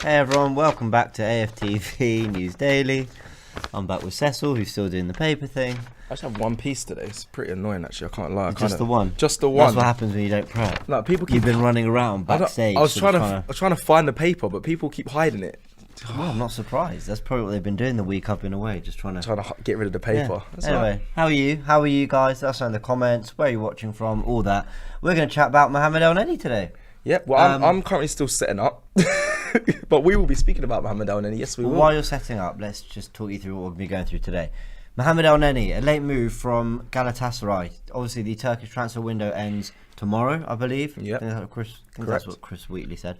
Hey everyone, welcome back to AFTV News Daily. I'm back with Cecil, who's still doing the paper thing. I just have one piece today. It's pretty annoying, actually. I can't lie. Just the one? Just the one. That's what happens when you don't prep. No, people keep... You've been running around backstage. I was trying to find the paper, but people keep hiding it. Well, I'm not surprised. That's probably what they've been doing the week I've been away, just trying to get rid of the paper. Yeah. Anyway, right. How are you guys? Let us know in the comments. Where are you watching from? All that. We're going to chat about Mohamed Elneny today. Yep. Well, I'm currently still setting up, but we will be speaking about Mohamed Elneny. Yes, we will. While you're setting up, let's just talk you through what we'll be going through today. Mohamed Elneny, a late move from Galatasaray. Obviously, the Turkish transfer window ends tomorrow, I believe. Yeah. That's what Chris Wheatley said.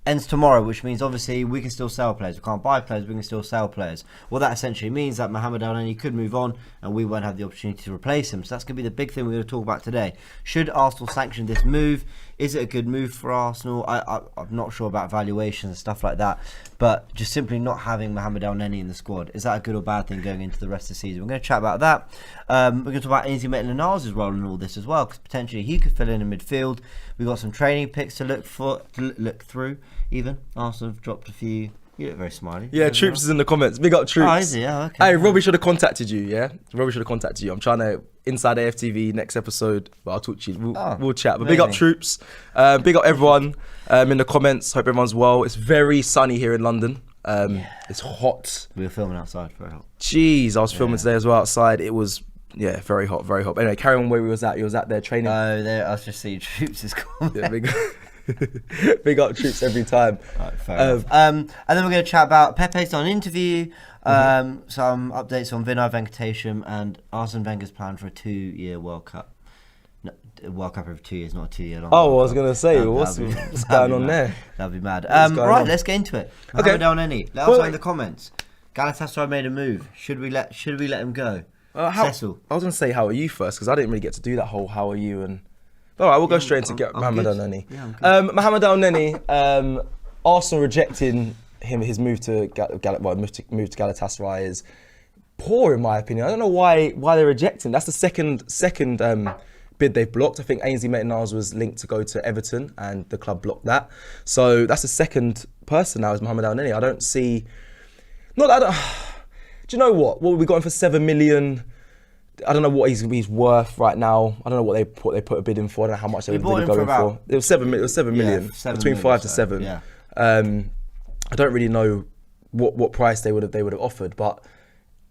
Ends tomorrow, which means obviously we can still sell players. We can't buy players, we can still sell players. Well, that essentially means that Mohamed Elneny could move on and we won't have the opportunity to replace him. So that's going to be the big thing we're going to talk about today. Should Arsenal sanction this move? Is it a good move for Arsenal? I'm not sure about valuations and stuff like that. But just simply not having Mohamed Elneny in the squad, is that a good or bad thing going into the rest of the season? We're going to chat about that. We're going to talk about Maitland-Niles' role in all this as well, because potentially he could fill in midfield. We've got some training picks to look through. Even Arsenal have dropped a few. You look very smiley. Yeah, Troops is in the comments. Big up Troops. Oh, is he? Oh, okay. Hey, Robbie should have contacted you. Yeah, Robbie should have contacted you. I'm trying to inside AFTV next episode, but I'll talk to you. We'll chat. But big up Troops. Big up everyone in the comments. Hope everyone's well. It's very sunny here in London. It's hot. We were filming outside for a help. Jeez, I was filming today as well outside. It was very hot, very hot. Anyway, carry on where we was at. You was at there training. Oh, there. I was just seeing Troops' comment. Yeah, big up Troops every time. Right, fair enough. And then we're going to chat about Pepe's done an interview, some updates on Vinay Venkatesham and Arsene Wenger's plan for a 2-year World Cup. No, World Cup every 2 years, not a 2-year long. Oh, I was going to say, what's going on there? That'd be mad. Right, let's get into it. Mohamed Elneny, let us know in the comments. Galatasaray made a move. Should we let him go? Cecil. I was going to say, how are you first? Because I didn't really get to do that whole how are you and... All right, we'll go straight into Mohamed Elneny. Yeah, Mohamed Elneny, Arsenal rejecting his move to Galatasaray is poor in my opinion. I don't know why they're rejecting. That's the second bid they've blocked. I think Maitland-Niles was linked to go to Everton and the club blocked that. So that's the second person now is Mohamed Elneny. I don't see. Do you know what? What we got him for 7 million. I don't know what he's worth right now. I don't know what they put a bid in for. I don't know how much they were really going for. It was 7 million. Between 5 to 7. Yeah. I don't really know what price they would have offered, but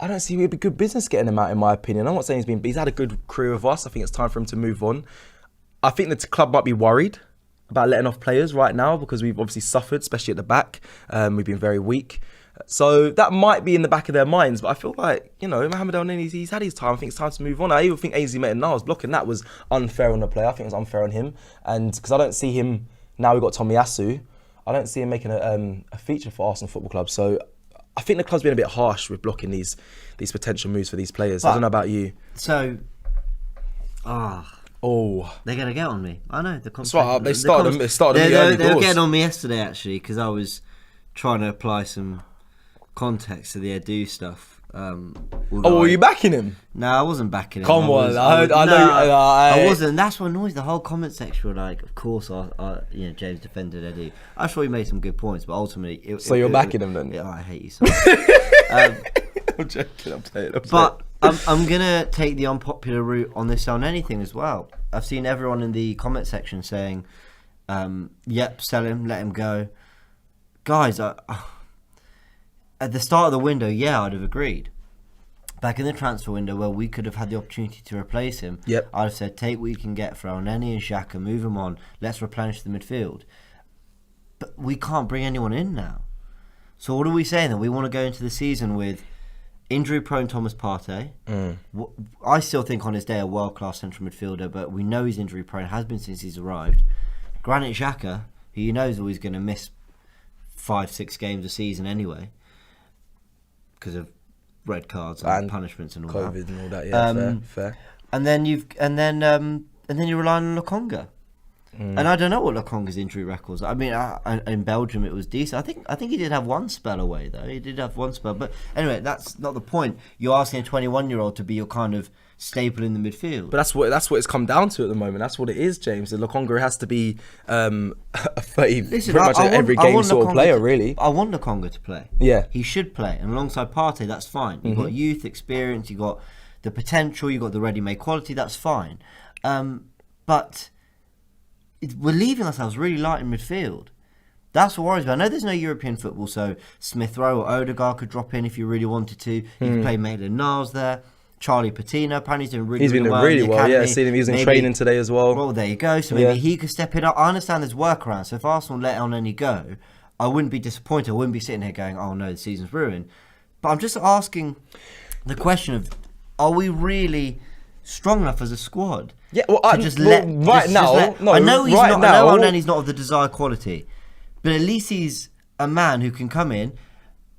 I don't see it'd be good business getting him out in my opinion. I'm not saying he's had a good career with us. I think it's time for him to move on. I think the club might be worried about letting off players right now because we've obviously suffered, especially at the back. We've been very weak. So that might be in the back of their minds, but I feel like, Mohamed Elneny, he's had his time. I think it's time to move on. I even think Maitland-Niles blocking that was unfair on the player. I think it was unfair on him. And because I don't see him, now we've got Tomiyasu, I don't see him making a feature for Arsenal Football Club. So I think the club's been a bit harsh with blocking these potential moves for these players. I don't know about you. So, they're going to get on me. I know. They started They were getting on me yesterday, actually, because I was trying to apply some context to the Edu stuff. Were you backing him? No, I wasn't backing him. Come on, I wasn't. That's what annoys the whole comment section. Were like, of course, James defended Edu. I thought he made some good points, but ultimately, you're backing him then? Yeah, I hate you so much. I'm joking. I'm playing. But I'm gonna take the unpopular route on this on anything as well. I've seen everyone in the comment section saying, "Yep, sell him, let him go." Guys, at the start of the window, I'd have agreed. Back in the transfer window where we could have had the opportunity to replace him, I'd have said, take what you can get for Elneny and Xhaka, move them on, let's replenish the midfield. But we can't bring anyone in now. So what are we saying then? We want to go into the season with injury-prone Thomas Partey. I still think on his day a world-class central midfielder, but we know he's injury-prone, has been since he's arrived. Granit Xhaka, who you know is always going to miss 5-6 games a season anyway, because of red cards and punishments and all COVID that. And all that, fair. And then you're relying on Lokonga. And I don't know what Lokonga's injury records. I mean, in Belgium it was decent. I think he did have one spell away though. He did have one spell, but anyway, that's not the point. You're asking a 21-year-old to be your kind of staple in the midfield. But that's what it's come down to at the moment. That's what it is, James. The Lokonga has to be a 30 pretty much every game sort of player, really. I want Lokonga to play. Yeah, he should play, and alongside Partey, that's fine. You've got youth, experience, you've got the potential, you've got the ready-made quality. That's fine, but we're leaving ourselves really light in midfield. That's what worries me. I know there's no European football, so Smith Rowe or Odegaard could drop in if you really wanted to. You could play Maitland-Niles there. Charlie Patino, apparently he's doing really well. He's been really well, yeah. Seen him, he was in training today as well. Well, there you go. So maybe he could step it up. I understand there's workarounds. So if Arsenal let Elneny go, I wouldn't be disappointed. I wouldn't be sitting here going, oh no, the season's ruined. But I'm just asking the question of, are we really strong enough as a squad? Yeah, well, I know Elneny's not of the desired quality, but at least he's a man who can come in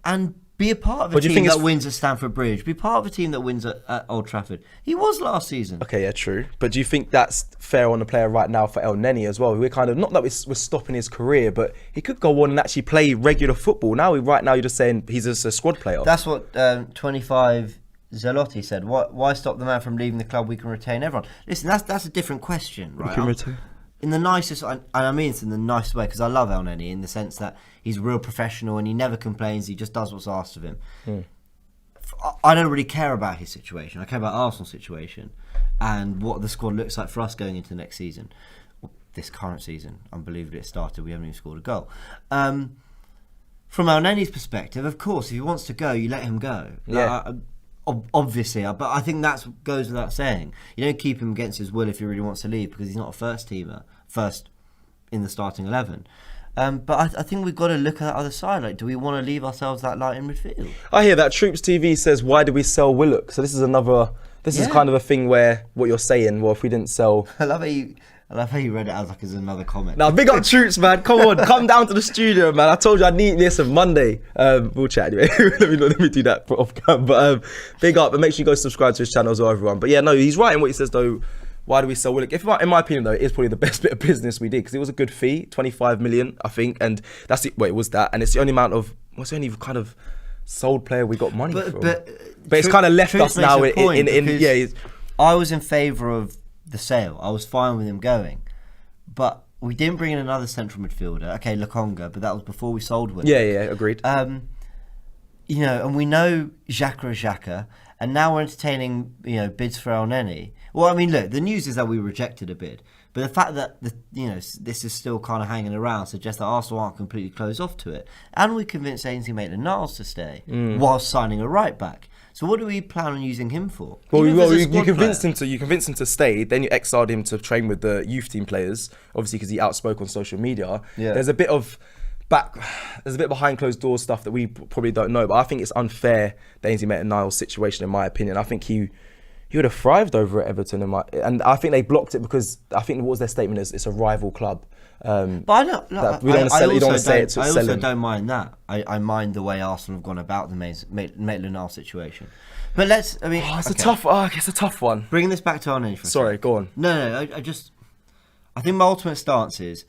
and be a part of a team that wins at Stamford Bridge. Be part of a team that wins at Old Trafford. He was last season. Okay, yeah, true. But do you think that's fair on the player right now for Elneny as well? We're kind of, not that we're stopping his career, but he could go on and actually play regular football. Right now you're just saying he's just a squad player. That's what 25 Zelotti said. Why stop the man from leaving the club? We can retain everyone. Listen, that's a different question, right? We can retain. In the nicest, and I mean it's in the nicest way, because I love Elneny in the sense that he's a real professional and he never complains. He just does what's asked of him. I don't really care about his situation. I care about Arsenal's situation and what the squad looks like for us going into next season. This current season, unbelievably, it started. We haven't even scored a goal. From Elneny's perspective, of course, if he wants to go, you let him go. Yeah. Obviously, but I think that goes without saying. You don't keep him against his will if he really wants to leave, because he's not a first in the starting 11. But I think we've got to look at that other side. Like, do we want to leave ourselves that light in midfield? I hear that. Troops TV says, why did we sell Willock? So this is kind of a thing where what you're saying, well, if we didn't sell... I love how you read it as like as another comment. Now, big up Troops, man. Come on, come down to the studio, man. I told you I need this on Monday. We'll chat anyway. let me do that off cam. But big up, and make sure you go subscribe to his channel as well, everyone. But yeah, no, he's right in what he says though. Why do we sell Willock? In my opinion though, it is probably the best bit of business we did, because it was a good fee, 25 million, I think, and that's it. Wait, it was that, and it's the only amount of what's the only kind of sold player we got money from. But it's kind of left us now in I was in favour of the sale. I was fine with him going. But we didn't bring in another central midfielder. Okay, Lokonga, but that was before we sold Willock. Yeah, agreed. And we know Xhaka, and now we're entertaining, bids for Elneny. Well, I mean, look, the news is that we rejected a bid, but the fact that this is still kind of hanging around suggests that Arsenal aren't completely closed off to it, and we convinced Ainsley Maitland-Niles to stay whilst signing a right back. So what do we plan on using him for? Well, you convinced him to stay. Then you exiled him to train with the youth team players, obviously because he outspoke on social media. Yeah. There's a bit behind closed doors stuff that we probably don't know. But I think it's unfair, the Ainsley Maitland-Niles situation, in my opinion. I think he would have thrived over at Everton, and I think they blocked it because I think what was their statement is it's a rival club. But I don't. I also don't mind that. I mind the way Arsenal have gone about the Maitland-Niles situation. But it's a tough one. Bringing this back to Elneny for a second. Go on. No. I think my ultimate stance is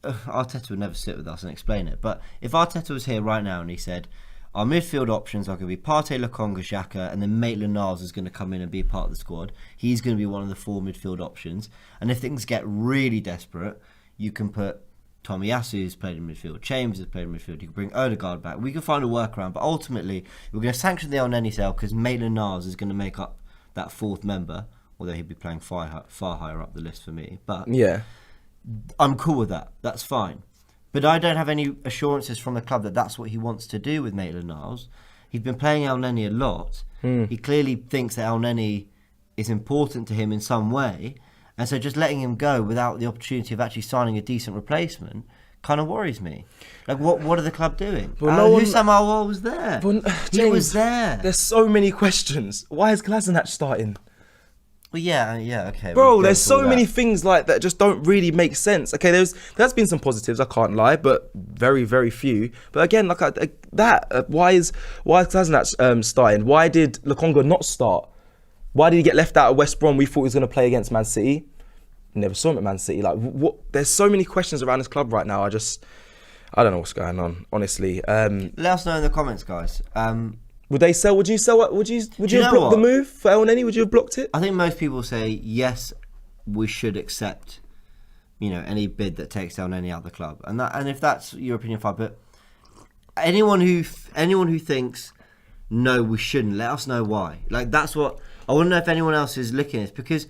Arteta would never sit with us and explain it. But if Arteta was here right now and he said, our midfield options are going to be Partey, Lokonga, Xhaka, and then Maitland-Niles is going to come in and be part of the squad. He's going to be one of the 4 midfield options. And if things get really desperate, you can put Tomiyasu, who's played in midfield, Chambers has played in midfield, you can bring Odegaard back. We can find a workaround, but ultimately, we're going to sanction the Elneny sale because Maitland-Niles is going to make up that 4th member, although he'd be playing far higher up the list for me. But yeah, I'm cool with that. That's fine. But I don't have any assurances from the club that that's what he wants to do with Maitland-Niles. He's been playing Elneny a lot. He clearly thinks that Elneny is important to him in some way. And so just letting him go without the opportunity of actually signing a decent replacement kind of worries me. Like, what are the club doing? Husam Alwal was there. He was there. There's so many questions. Why is Galatasaray starting? Well, yeah, okay. Bro, there's so many things like that just don't really make sense. Okay, there's been some positives, I can't lie, but very, very few. But again, why is Galatasaray starting? Why did Lokonga not start? Why did he get left out of West Brom? We thought he was going to play against Man City. never saw him at Man City. Like, what? There's so many questions around this club right now. I don't know what's going on, honestly. Let us know in the comments, guys. Would they sell? Would you sell it? Would you have blocked the move for Elneny? Would you have blocked it? I think most people say yes, we should accept, any bid that takes Elneny out of the club, and if that's your opinion, fine. But anyone who thinks no, we shouldn't, let us know why. Like, that's what I want to know, if anyone else is looking at this, because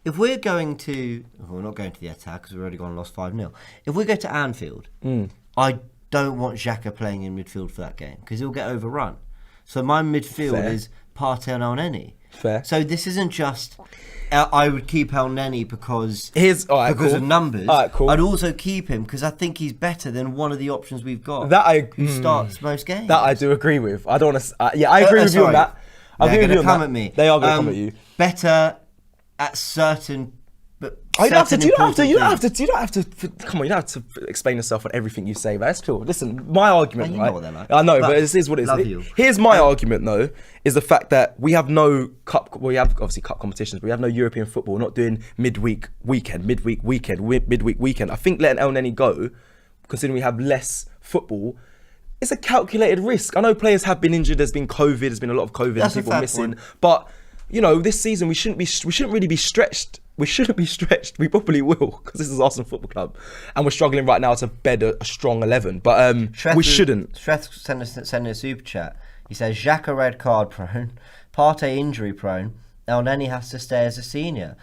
if we're going to, we're not going to the attack because we've already gone and lost 5-0. If we go to Anfield, I don't want Xhaka playing in midfield for that game because he'll get overrun. So my midfield is Partey and Elneny. Fair. So this isn't just I would keep Elneny because of numbers. All right, cool. I'd also keep him because I think he's better than one of the options we've got. Who starts most games. That I do agree with. I don't want to. I agree with you on that. They're going to come at me. They are going to come at you. Better at certain. But you don't have to. Come on, you don't have to explain yourself on everything you say. But that's cool. Listen, my argument, know what they're like. I know, but this is what it is. Here's my argument, though, is the fact that we have no cup. Well, we have obviously cup competitions, but we have no European football. We're not doing midweek weekend. I think letting Elneny go, considering we have less football, it's a calculated risk. I know players have been injured. There's been COVID. There's been a lot of COVID and people missing. But this season we shouldn't really be stretched. We shouldn't be stretched. We probably will, because this is Arsenal Football Club, and we're struggling right now to bed a strong 11. But we shouldn't. Shreth sent a super chat. He says Xhaka red card prone, Partey injury prone. Elneny has to stay as a senior.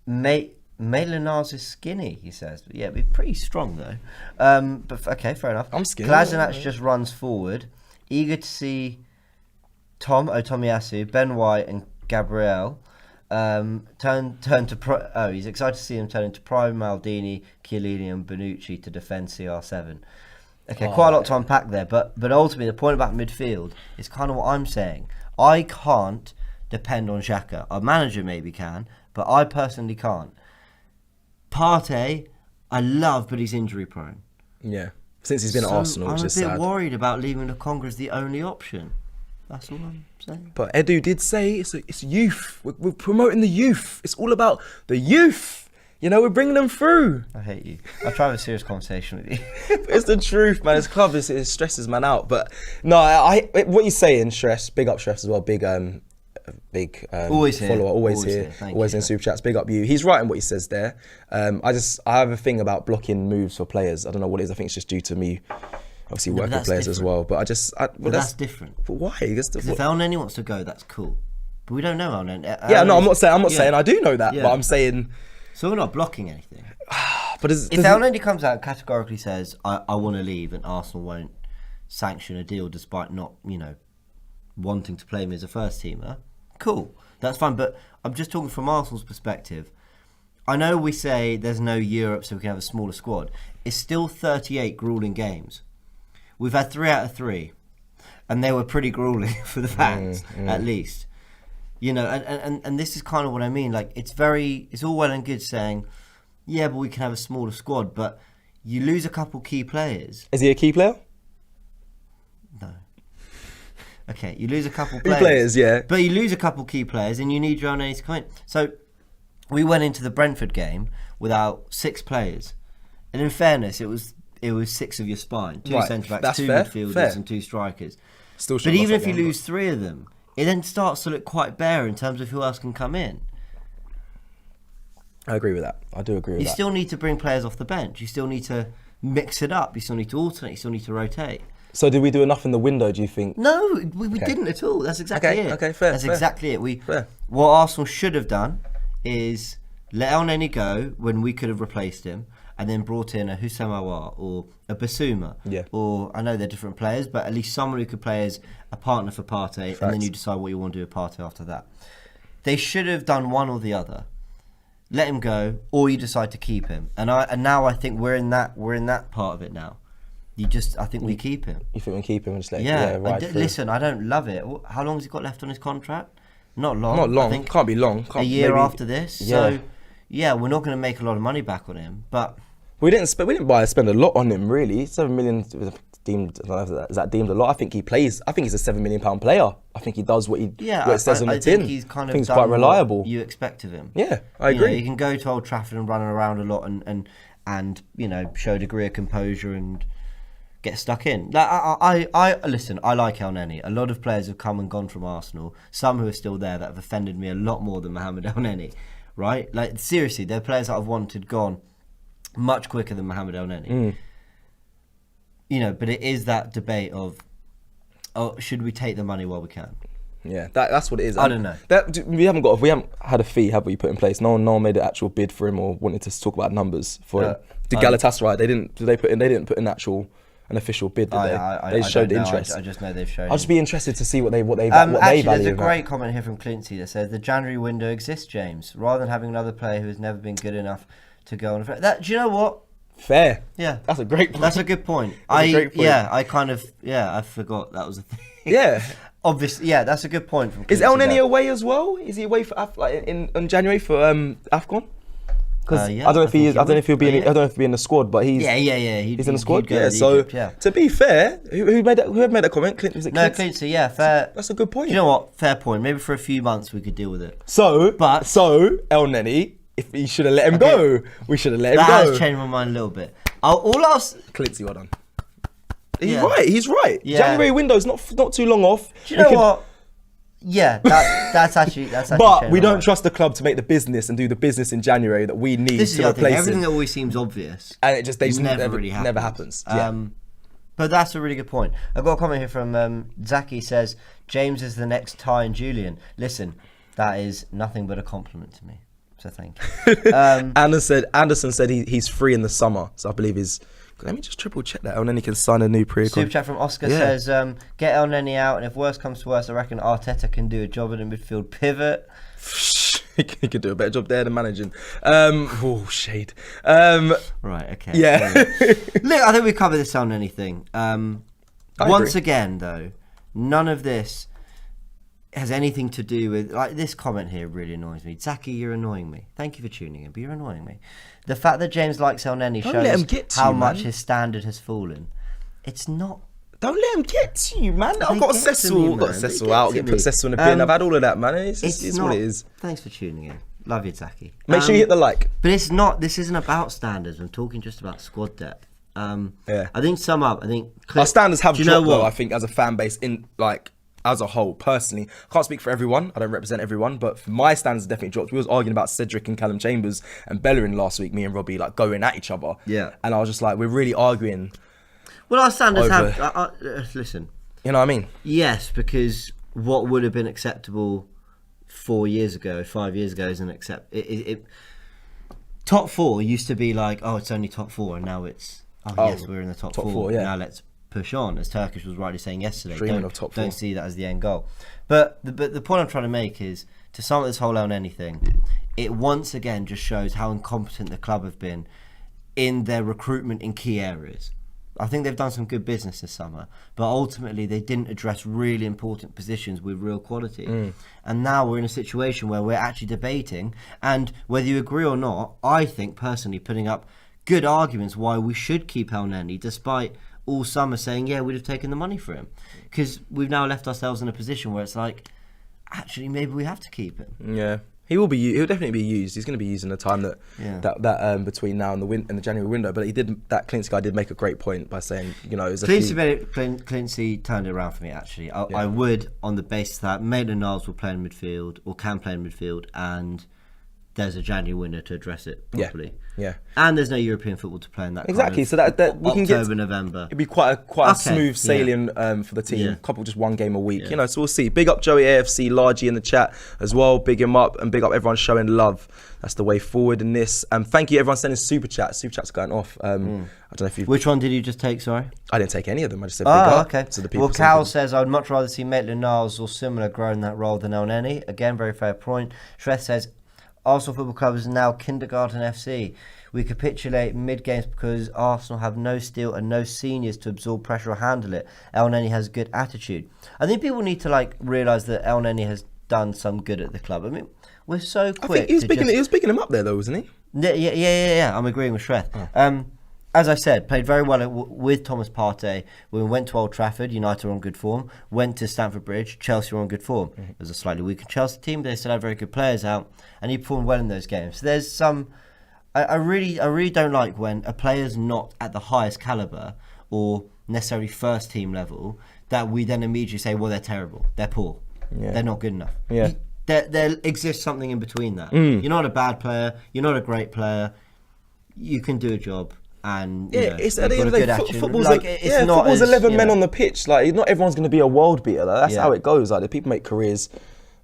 Maitland-Niles is skinny, he says. But yeah, it'd be pretty strong though. But okay, fair enough. I'm skinny. Kolasinac just runs forward, eager to see Tomiyasu, Ben White, and Gabriel. He's excited to see him turn into Prime, Maldini, Chiellini and Bonucci to defend CR7. Okay, quite a lot to unpack there, but ultimately the point about midfield is kind of what I'm saying. I can't depend on Xhaka. Our manager maybe can, but I personally can't. Partey, I love, but he's injury prone. Yeah, since he's been at Arsenal, which is I'm a bit sad. worried about leaving Lokonga as the only option. That's all I'm saying. But Edu did say it's youth. We're promoting the youth. It's all about the youth. We're bringing them through. I hate you. I'll try to have a serious conversation with you. It's the truth, man. This club it stresses man out. But no, what you're saying, Stress. Big up Stress as well. Big always follower. Here. Always here. Always in super chats. Big up you. He's right in what he says there. I have a thing about blocking moves for players. I don't know what it is. I think it's just due to me. Obviously, work with players as well, but that's different. But why? Because if Elneny wants to go, that's cool. But we don't know Elneny. I'm not saying I do know that, but I'm saying. So we're not blocking anything. But if Elneny comes out and categorically says, "I want to leave," and Arsenal won't sanction a deal despite not, wanting to play him as a first teamer, cool, that's fine. But I'm just talking from Arsenal's perspective. I know we say there's no Europe, so we can have a smaller squad. It's still 38 grueling games. We've had 3 out of 3, and they were pretty grueling for the fans, at least. And this is kind of what I mean. Like, it's all well and good saying, yeah, but we can have a smaller squad, but you lose a couple key players. Is he a key player? No. Okay, you lose a couple players, yeah. But you lose a couple key players, and you need your own to come in. So we went into the Brentford game without 6 players, and in fairness, it was 6 of your spine, 2 centre-backs, 2 midfielders and 2 strikers. But even if you lose 3 of them, it then starts to look quite bare in terms of who else can come in. I agree with that. I do agree with that. You still need to bring players off the bench. You still need to mix it up. You still need to alternate. You still need to rotate. So did we do enough in the window, do you think? No, we didn't at all. That's exactly it. Okay, fair. That's exactly it. What Arsenal should have done is let Elneny go when we could have replaced him, and then brought in a Houssem Aouar or a Basuma. Yeah. Or, I know they're different players, but at least someone who could play as a partner for Partey, and then you decide what you want to do with Partey after that. They should have done one or the other. Let him go, or you decide to keep him. And now I think we're in that part of it now. I think we keep him. You think we keep him and just let him ride through? Listen, I don't love it. How long has he got left on his contract? Not long. Not long. I think Can't be long. a year after this. Yeah. So, yeah, we're not going to make a lot of money back on him, but we didn't spend a lot on him, really. 7 million deemed. I don't know if is that deemed a lot? I think he plays. I think he's a £7 million player. I think I think he's kind of I think quite reliable. You expect of him. Yeah, I agree. He can go to Old Trafford and run around a lot and show a degree of composure and get stuck in. Like, I listen. I like Elneny. A lot of players have come and gone from Arsenal. Some who are still there that have offended me a lot more than Mohamed Elneny. Right? Like seriously, there are players that I've wanted gone much quicker than Mohamed Elneny. But it is that debate of, should we take the money while we can? Yeah, that's what it is. I don't know. We haven't had a fee, have we, put in place? No one made an actual bid for him or wanted to talk about numbers for him. Did Galatasaray? They didn't put an official bid, did they? They showed interest. I just know they've shown. I'll just be interested to see what they value. There's a great comment here from Clincy that says the January window exists, James. Rather than having another player who has never been good enough to go on. Do you know what? Fair. Yeah, that's a great point. That's a good point. I forgot that was a thing. Yeah. Obviously, yeah, that's a good point. From is Elneny away as well? Is he away for in January for AFCON? Because I don't know if he is. I don't know if he'll be. I don't know if he'll be in the squad, but he's. He's in the squad. Yeah. So to be fair, who made that comment? Clint, was it Clint? No, Clincy. Yeah, fair. That's a good point. Do you know what? Fair point. Maybe for a few months we could deal with it. So Elneny, if he should have let him go, we should have let him go. That has changed my mind a little bit. Clincy, well done. He's right. Yeah. January window's not too long off. Do you know what? Yeah, that's actually. But we don't trust the club to make the business and do the business in January that we need to replace it. Everything that always seems obvious, and it just never really happens. Never happens. Yeah. But that's a really good point. I've got a comment here from Zaki says James is the next Ty and Julian. Listen, that is nothing but a compliment to me. So thank you. Anderson said he's free in the summer. So I believe he's. Let me just triple check that. Elneny can sign a new pre-con. Super chat from Oscar says, get Elneny out, and if worse comes to worse, I reckon Arteta can do a job in the midfield pivot. He could do a better job there than managing. Shade. Right, okay. Yeah. Look, I think we covered this Elneny thing. Once again, though, none of this has anything to do with... Like, this comment here really annoys me. Zaki, you're annoying me. Thank you for tuning in, but you're annoying me. The fact that James likes Elneny shows how much his standard has fallen. It's not... Don't let him get to you, man. I've got Cecil out. Put Cecil in the bin. I've had all of that, man. It's what it is. Thanks for tuning in. Love you, Zaki. Make sure you hit the like. But it's not... This isn't about standards. I'm talking just about squad depth. I think our standards have dropped, though, I think, as a fan base, as a whole. Personally, I can't speak for everyone. I don't represent everyone, but for my standards definitely dropped. We was arguing about Cedric and Callum Chambers and Bellerin last week, me and Robbie, going at each other. Yeah. And I was just like, we're really arguing. Well, our standards have... listen. You know what I mean? Yes, because what would have been acceptable 4 years ago, 5 years ago isn't acceptable. Top four used to be like, it's only top four, and now it's, yes, we're in the top four. Yeah. Now let's push on, as Turkish was rightly saying yesterday. Don't see that as the end goal. But the point I'm trying to make is, to sum up this whole Elneny thing, it once again just shows how incompetent the club have been in their recruitment in key areas. I think they've done some good business this summer, but ultimately they didn't address really important positions with real quality. And now we're in a situation where we're actually debating, and whether you agree or not, I think personally putting up good arguments why we should keep Elneny, despite all summer saying, we'd have taken the money for him. Because we've now left ourselves in a position where it's like, actually, maybe we have to keep him. Yeah. He'll definitely be used. He's going to be used in the time that between now and the January window. But Clincy guy did make a great point by saying, Clincy turned it around for me, actually. I would, on the basis that Maitland-Niles will play in midfield, or can play in midfield, and there's a January window to address it properly. Yeah. And there's no European football to play in that. Exactly. So that we can get October, November. It'd be quite a smooth sailing for the team. Just one game a week. So we'll see. Big up Joey AFC, Largy in the chat as well. Big him up, and big up everyone showing love. That's the way forward in this. Thank you everyone sending super chats. Super chats going off. I don't know if you. Which one did you just take? Sorry. I didn't take any of them. I just said big up. Okay. To the people. Well, Cal says I would much rather see Maitland-Niles or similar grow in that role than Elneny. Again, very fair point. Shreth says Arsenal Football Club is now kindergarten FC. We capitulate mid-games because Arsenal have no steel and no seniors to absorb pressure or handle it. Elneny has good attitude. I think people need to realise that Elneny has done some good at the club. I mean, we're so quick. I think he was picking him up there though, wasn't he? Yeah. I'm agreeing with Shreth. And as I said, played very well with Thomas Partey. When we went to Old Trafford, United were on good form. Went to Stamford Bridge, Chelsea were on good form. It was a slightly weaker Chelsea team, but they still had very good players out, and he performed well in those games. So there's some. I really don't like when a player's not at the highest caliber or necessarily first team level that we then immediately say, well, they're terrible, they're poor, they're not good enough. Yeah. There exists something in between that. You're not a bad player, you're not a great player, you can do a job. And it's at the end of the day, football's 11 men on the pitch. Like, not everyone's going to be a world beater. Like, that's how it goes. Like, the people make careers.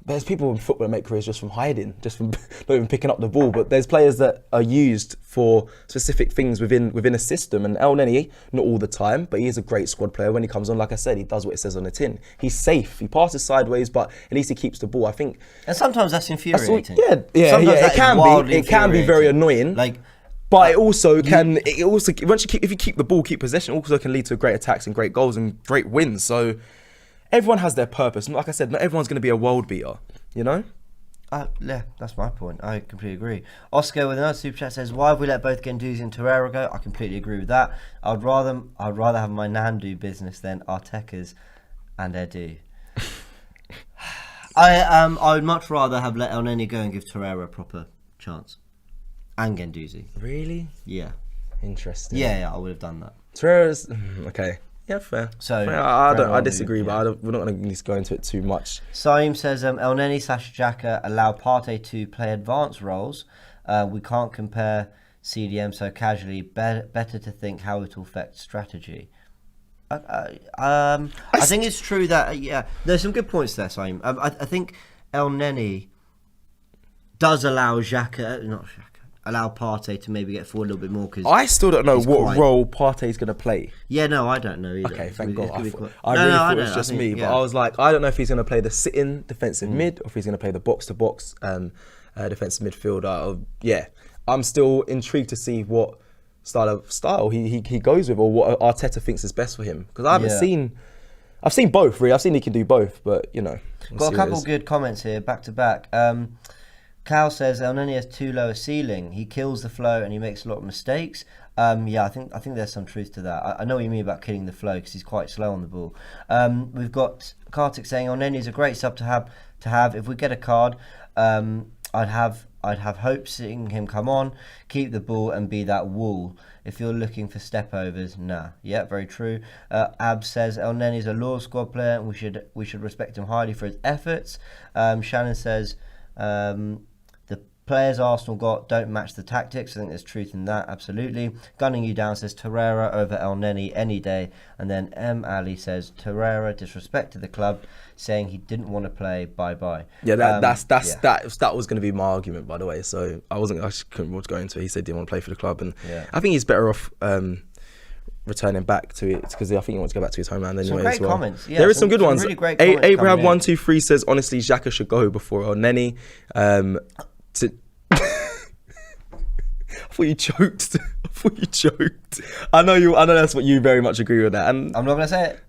There's people in football that make careers just from hiding, just from not even picking up the ball. But there's players that are used for specific things within a system. And Elneny, not all the time, but he is a great squad player. When he comes on, like I said, he does what it says on the tin. He's safe. He passes sideways, but at least he keeps the ball. I think. And sometimes that's infuriating. It can be very annoying. But it also can. If you keep the ball, keep possession, also can lead to great attacks and great goals and great wins. So everyone has their purpose. Like I said, not everyone's going to be a world beater. You know. Yeah, that's my point. I completely agree. Oscar with another super chat says, "Why have we let both Guendouzi and Torreira go?" I completely agree with that. I'd rather have my nan do business than Arteta's and Edu. I would much rather have let Elneny go and give Torreira a proper chance. And Guendouzi. Really? Yeah. Interesting. Yeah, I would have done that. Torreira's okay. Yeah, fair. So fair. I disagree, but we're not going to need to go into it too much. Saim says Elneny / Xhaka allow Partey to play advanced roles. We can't compare CDM so casually. Better to think how it will affect strategy. I think it's true that there's some good points there, Saim. I think Elneny does allow allow Partey to maybe get forward a little bit more. Cause I still don't know what role Partey's going to play. Yeah, no, I don't know either. Okay, thank God. I really thought it was just me, but I was like, I don't know if he's going to play the sit-in defensive mid or if he's going to play the box-to-box defensive midfielder. I'm still intrigued to see what style he goes with or what Arteta thinks is best for him. Because I've seen both, really. I've seen he can do both, but, We'll got a couple of good comments here, back to back. Cal says Elneny has too low a ceiling. He kills the flow and he makes a lot of mistakes. I think there's some truth to that. I know what you mean about killing the flow because he's quite slow on the ball. We've got Kartik saying Elneny is a great sub to have. If we get a card, I'd have hope seeing him come on, keep the ball and be that wall. If you're looking for step overs, nah. Yeah, very true. Ab says Elneny is a loyal squad player and we should respect him highly for his efforts. Shannon says the players Arsenal got don't match the tactics. I think there's truth in that, absolutely. Gunning you down says Torreira over Elneny any day. And then M. Ali says Torreira disrespected the club, saying he didn't want to play, bye-bye. Yeah, that was going to be my argument, by the way. So I couldn't go into it. He said he didn't want to play for the club. And I think he's better off returning back to it because I think he wants to go back to his homeland anyway. Some great as well. Comments. Yeah, there is some good ones. Really great comments Abraham123 says honestly Xhaka should go before Elneny. I thought you choked. I know that's what you very much agree with that. And I'm not gonna say it.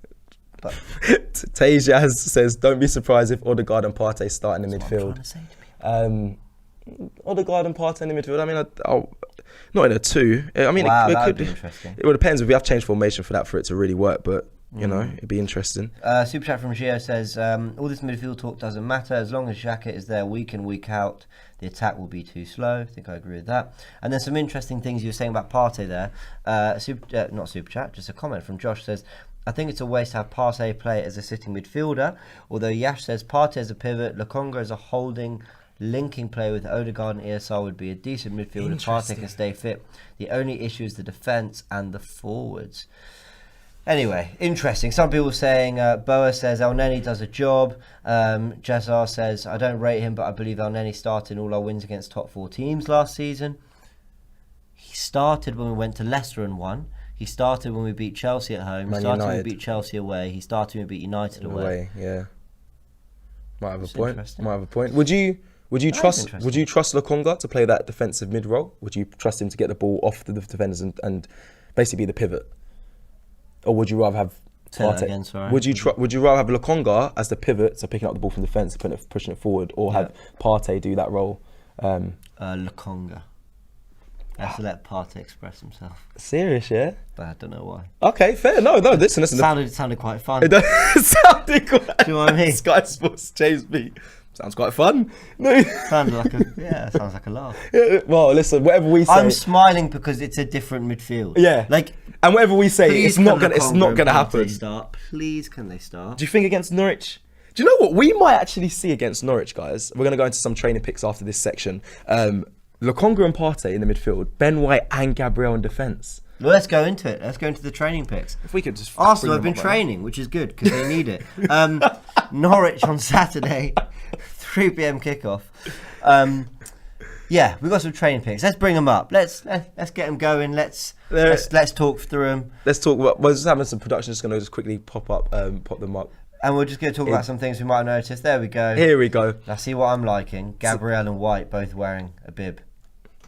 But Tasia says don't be surprised if Odegaard and Partey start in the midfield. Odegaard and Partey in the midfield. I mean, not in a two. I mean, it could be interesting. It depends if we have to change formation for it to really work, but it'd be interesting. Super chat from Gio says all this midfield talk doesn't matter as long as Xhaka is there week in week out. The attack will be too slow. I think I agree with that. And there's some interesting things you were saying about Partey there. Not super chat, just a comment from Josh says, I think it's a waste to have Partey play as a sitting midfielder. Although Yash says Partey as a pivot, Lokonga as a holding, linking play with Odegaard and ESR would be a decent midfield if Partey can stay fit. The only issue is the defence and the forwards. Anyway, interesting. Some people saying, Boa says Elneny does a job. Jazar says, I don't rate him, but I believe Elneny started all our wins against top 4 teams last season. He started when we went to Leicester and won. He started when we beat Chelsea at home. He started when we beat Chelsea away. He started when we beat United away. Yeah. Might have a point. Would you trust Lokonga to play that defensive mid role? Would you trust him to get the ball off the defenders and basically be the pivot? Or would you rather have Partey? Would you rather have Lokonga as the pivot, so picking up the ball from defence, pushing it forward, or have Partey do that role? Lokonga. Has to let Partey express himself. Serious, yeah? But I don't know why. Okay, fair. No, listen. Sounded quite fun. It sounded quite. Do you know what I mean? Sky Sports James B. Sounds quite fun. No. Sounds like a laugh. Yeah, well, listen, whatever we say. I'm smiling because it's a different midfield. Yeah. And whatever we say, it's not gonna happen. Please, can they start? Do you think against Norwich? Do you know what we might actually see against Norwich, guys? We're gonna go into some training picks after this section. Lokonga and Partey in the midfield, Ben White and Gabriel in defence. Well, let's go into it. Let's go into the training picks. If we could just Arsenal have been training, which is good because they need it. Norwich on Saturday, 3 p.m. kickoff. Yeah, we've got some training picks. Let's bring them up. Let's get them going. Let's talk through them. Let's talk about. We're just having some production. Just going to quickly pop them up. And we're just going to talk about some things we might have noticed. There we go. Here we go. Now see what I'm liking. Gabriel and White both wearing a bib.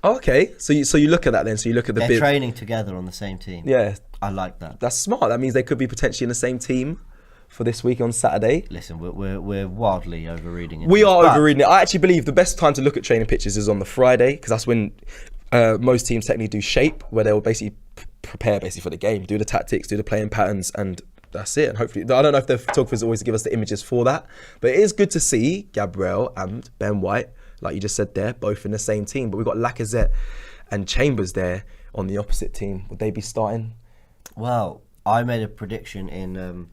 Okay, so you look at that then. So you look at the They're bib. training together on the same team. Yeah, I like that. That's smart. That means they could be potentially in the same team for this week on Saturday. Listen, we're wildly overreading it. We are overreading it. I actually believe the best time to look at training pitches is on the Friday because that's when most teams technically do shape, where they'll basically prepare for the game, do the tactics, do the playing patterns, and that's it. And hopefully, I don't know if the photographers always give us the images for that, but it is good to see Gabriel and Ben White, like you just said there, both in the same team. But we've got Lacazette and Chambers there on the opposite team. Would they be starting? Well, I made a prediction in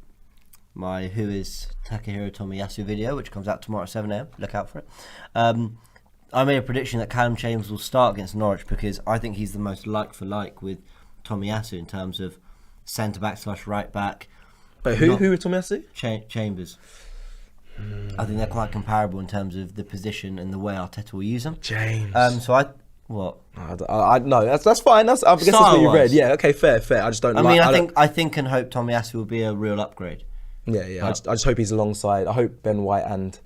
my Who is Takahiro Tomiyasu video, which comes out tomorrow at 7 a.m. Look out for it. I made a prediction that Callum Chambers will start against Norwich because I think he's the most like for like with Tomiyasu in terms of centre back / right back. But who with Tomiyasu? Chambers. I think they're quite comparable in terms of the position and the way Arteta will use them. James. What? I no, that's fine. I guess that's what you read. Yeah, okay, fair. I just don't. I think and hope Tomiyasu will be a real upgrade. Yeah. I just hope he's alongside. I hope Ben White and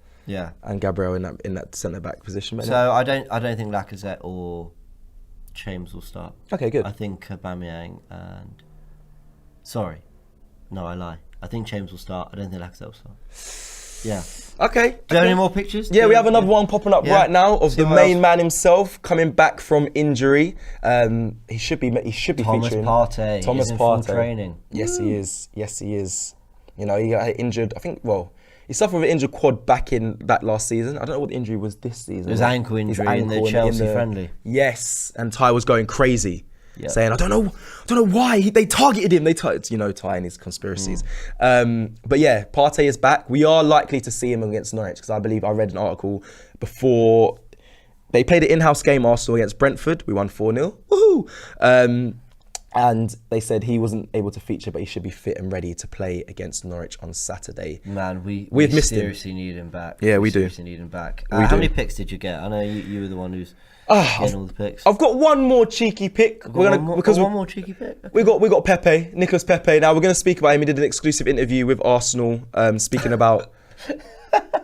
Gabriel in that centre back position. So I don't think Lacazette or Chambers will start. Okay, good. I think Aubameyang and I lie. I think Chambers will start. I don't think Lacazette will start. Yeah. Okay. Do you have any more pictures? Yeah, we have another one popping up right now of the main man himself coming back from injury. He should be featuring Partey. Thomas Partey. Partey. Training. Yes, he is. You know, he got injured. I think. Well, he suffered an injured quad back in that last season. I don't know what the injury was this season. It was ankle injury in the Chelsea friendly. Yes, and Ty was going crazy. Yep. Saying, I don't know why they targeted him. Ty and his conspiracies. But yeah, Partey is back. We are likely to see him against Norwich because I believe I read an article before they played an in-house game, Arsenal against Brentford. We won 4-0. Woohoo! And they said he wasn't able to feature, but he should be fit and ready to play against Norwich on Saturday. Man, we missed seriously need him back. Yeah, we do. Seriously need him back. How many picks did you get? I know you were the one who's getting all the picks. I've got one more cheeky pick. One more cheeky pick. Okay. We got Pepe, Nicolas Pepe. Now we're going to speak about him. He did an exclusive interview with Arsenal, speaking about.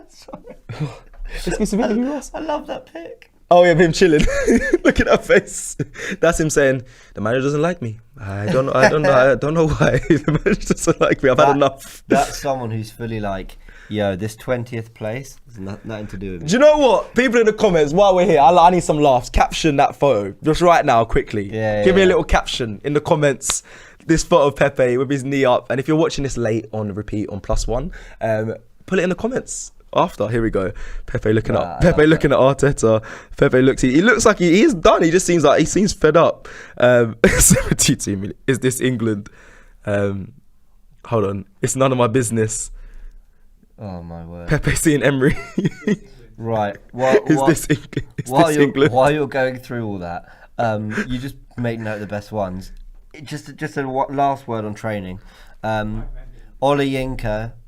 Sorry. Exclusive interview, Ross. I love that pick. Oh yeah, him chilling. Look at that face. That's him saying, the manager doesn't like me. I don't know why. The manager doesn't like me. I've had enough. That's someone who's fully like, yo, this 20th place has nothing to do with me. Do you know what? People in the comments, while we're here, I need some laughs. Caption that photo just right now, quickly. Give me a little caption in the comments. This photo of Pepe with his knee up. And if you're watching this late on repeat on +1, put it in the comments. After, here we go. Pepe looking at Arteta. Pepe he looks like he's done. He just seems fed up. 72 million. Is this England? Hold on. It's none of my business. Oh my word. Pepe seeing Emery. Right. This England? While you're going through all that, you just make note of the best ones. Just a last word on training.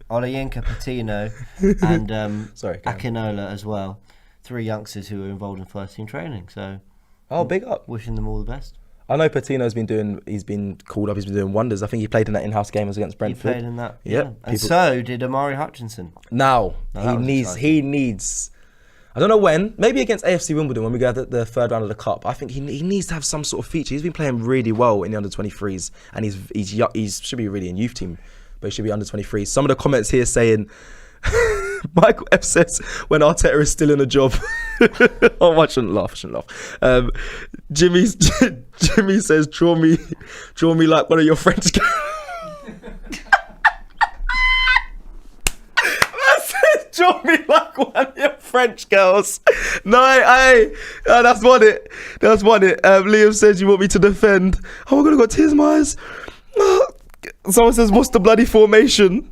Olayinka, Patino, and Akinola as well. 3 youngsters who were involved in first team training. So, big up. Wishing them all the best. I know Patino's been called up. He's been doing wonders. I think he played in that in-house game against Brentford. He played in that. Yep. And so did Amari Hutchinson. Now he needs. I don't know when. Maybe against AFC Wimbledon when we go to the third round of the cup. I think he needs to have some sort of feature. He's been playing really well in the under-23s, and he should be really in youth team. But he should be under 23. Some of the comments here saying Michael F says, when Arteta is still in a job. Oh, I shouldn't laugh. Jimmy says, draw me like one of your French guys. Draw me like one of your French girls. No, that's one it. Liam says, you want me to defend. Oh my God, I've got tears in my eyes. Someone says, what's the bloody formation?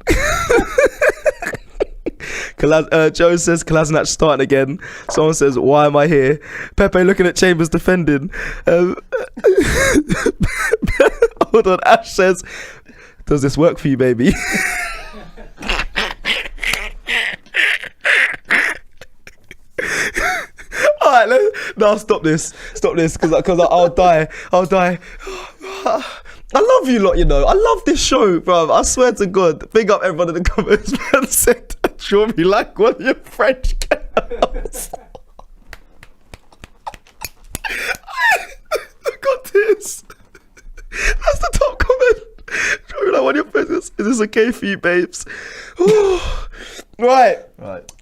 Joe says, Kolasinac starting again. Someone says, why am I here? Pepe looking at Chambers defending. Hold on, Ash says, does this work for you, baby? Alright, no, stop this, because I'll die. I love you lot, you know. I love this show, bro. I swear to God. Big up everyone in the comments. Man said, draw me like one of your French girls. I got tears. That's the top comment. Draw me like one of your French girls. Is this okay for you, babes? Right.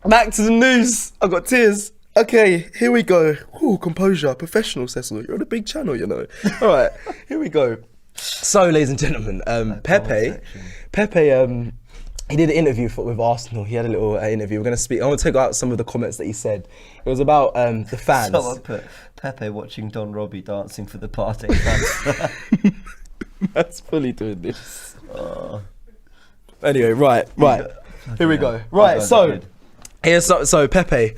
Back to the news. I got tears. Okay, here we go. Ooh, composure, professional, Cecil. You're on a big channel, you know. All right, here we go. So, ladies and gentlemen, Pepe, he did an interview with Arsenal. He had a little interview. We're going to speak. I want to take out some of the comments that he said. It was about the fans. Someone put Pepe watching Don Robbie dancing for the Partey fans. That's fully doing this. Anyway, right. Here we go. Right, so Pepe.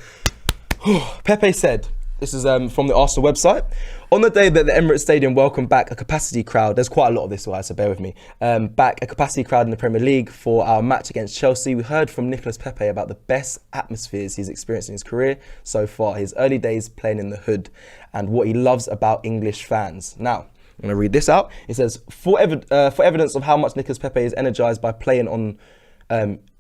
Pepe said, this is from the Arsenal website, on the day that the Emirates Stadium welcomed back a capacity crowd, there's quite a lot of this, so bear with me, back a capacity crowd in the Premier League for our match against Chelsea, we heard from Nicolas Pepe about the best atmospheres he's experienced in his career so far, his early days playing in the hood, and what he loves about English fans. Now, I'm going to read this out. It says, for evidence of how much Nicolas Pepe is energised by playing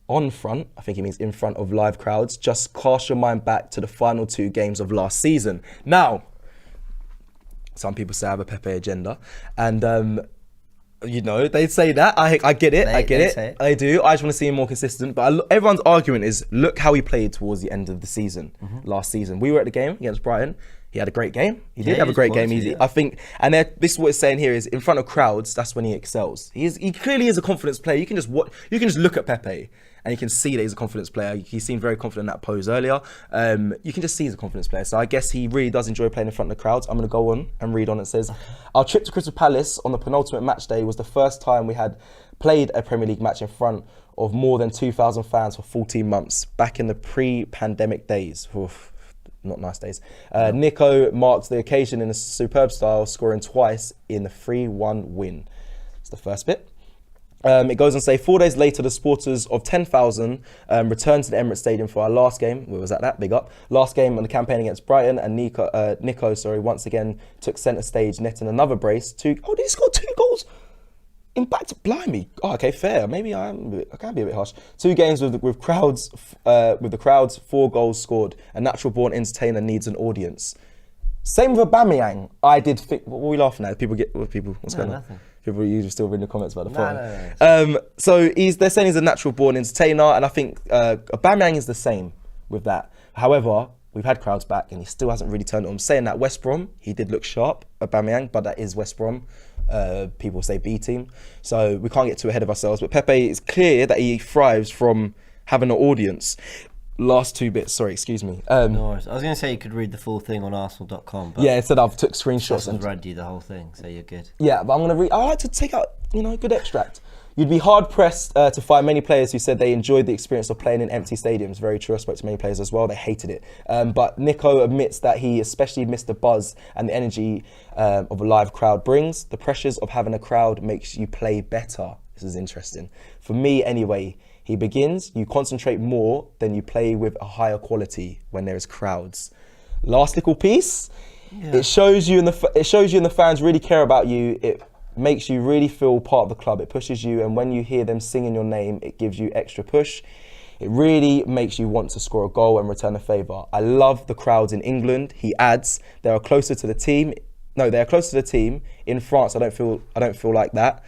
on front, I think he means in front of live crowds, just cast your mind back to the final 2 games of last season. Now, some people say I have a Pepe agenda, and you know, they say that. I get it. I do. I just want to see him more consistent. But everyone's argument is, look how he played towards the end of the season, last season. We were at the game against Brighton. He had a great game. He did have a great game. I think, and this is what it's saying here is, in front of crowds, that's when he excels. He clearly is a confidence player. You can just look at Pepe and you can see that he's a confidence player. He seemed very confident in that pose earlier. You can just see he's a confidence player. So I guess he really does enjoy playing in front of the crowds. I'm going to go on and read on. It says, our trip to Crystal Palace on the penultimate match day was the first time we had played a Premier League match in front of more than 2,000 fans for 14 months, back in the pre-pandemic days. Oof, not nice days. Nico marked the occasion in a superb style, scoring twice in the 3-1 win. That's the first bit. It goes on to say, 4 days later, the supporters of 10,000 returned to the Emirates Stadium for our last game. Where was that? Big up. Last game on the campaign against Brighton, and Nico, once again took centre stage, netting another brace. Did he score 2 goals? In back to blimey. Oh, okay, fair. Maybe I can be a bit harsh. 2 games with crowds, with the crowds, 4 goals scored. A natural-born entertainer needs an audience. Same with Aubameyang. I did think. What were we laughing at? What's going on? Nothing. People are usually still reading the comments about the phone. No. So they're saying he's a natural-born entertainer, and I think Aubameyang is the same with that. However, we've had crowds back, and he still hasn't really turned it on. Saying that, West Brom, he did look sharp, Aubameyang, but that is West Brom. People say B team, so we can't get too ahead of ourselves. But Pepe, is clear that he thrives from having an audience. Last 2 bits, sorry, excuse me. No worries. I was going to say you could read the full thing on Arsenal.com. But yeah, instead I've took screenshots and read you the whole thing, so you're good. Yeah, but I'm going to read. I like to take out, good extract. You'd be hard pressed to find many players who said they enjoyed the experience of playing in empty stadiums. Very true. I spoke to many players as well. They hated it. But Nico admits that he especially missed the buzz and the energy of a live crowd brings. The pressures of having a crowd makes you play better. This is interesting. For me, anyway. He begins, you concentrate more than you play with a higher quality when there's crowds. Last little piece, it shows you and the fans really care about you. It makes you really feel part of the club. It pushes you, and when you hear them singing your name, it gives you extra push. It really makes you want to score a goal and return a favour. I love the crowds in England. He adds, they are closer to the team. No, they are close to the team. In France, I don't feel like that.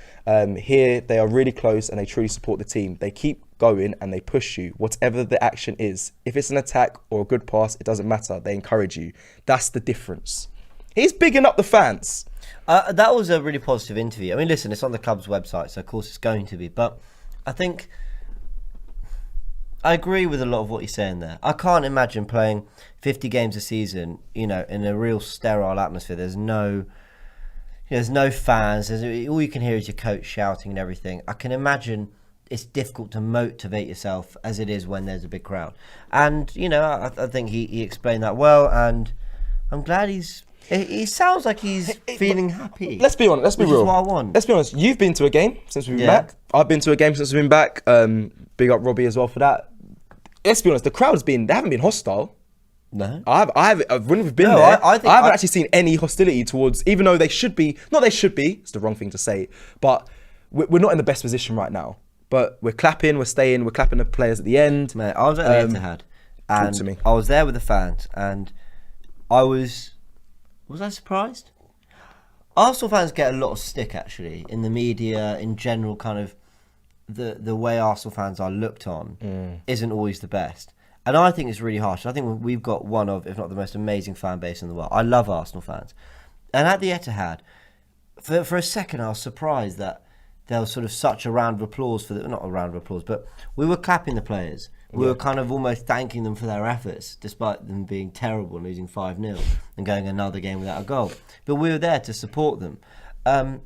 Here, they are really close and they truly support the team. They keep going and they push you, whatever the action is. If it's an attack or a good pass, it doesn't matter. They encourage you. That's the difference. He's bigging up the fans. That was a really positive interview. I mean, listen, it's on the club's website, so of course it's going to be. But I think I agree with a lot of what you're saying there. I can't imagine playing 50 games a season, in a real sterile atmosphere. There's no fans. All you can hear is your coach shouting and everything. I can imagine it's difficult to motivate yourself as it is when there's a big crowd. And, I think he explained that well, and I'm glad he sounds like he's feeling happy. Let's be honest. Let's be real. Which is what I want. Let's be honest. You've been to a game since we've been back. I've been to a game since we've been back. Big up Robbie as well for that. Let's be honest. The crowd they haven't been hostile. No. When we've been there, I haven't actually seen any hostility towards, even though they should be. Not they should be. It's the wrong thing to say. But we're not in the best position right now. But we're clapping. We're staying. We're clapping the players at the end. Mate, I was at the Etihad. Talk to me. I was there with the fans, and I was I surprised? Arsenal fans get a lot of stick, actually, in the media, in general, kind of the way Arsenal fans are looked on isn't always the best. And I think it's really harsh. I think we've got one of, if not the most amazing fan base in the world. I love Arsenal fans. And at the Etihad, for a second, I was surprised that there was sort of such a round of applause not a round of applause, but we were clapping the players. We were kind of almost thanking them for their efforts, despite them being terrible and losing 5-0 and going another game without a goal. But we were there to support them. And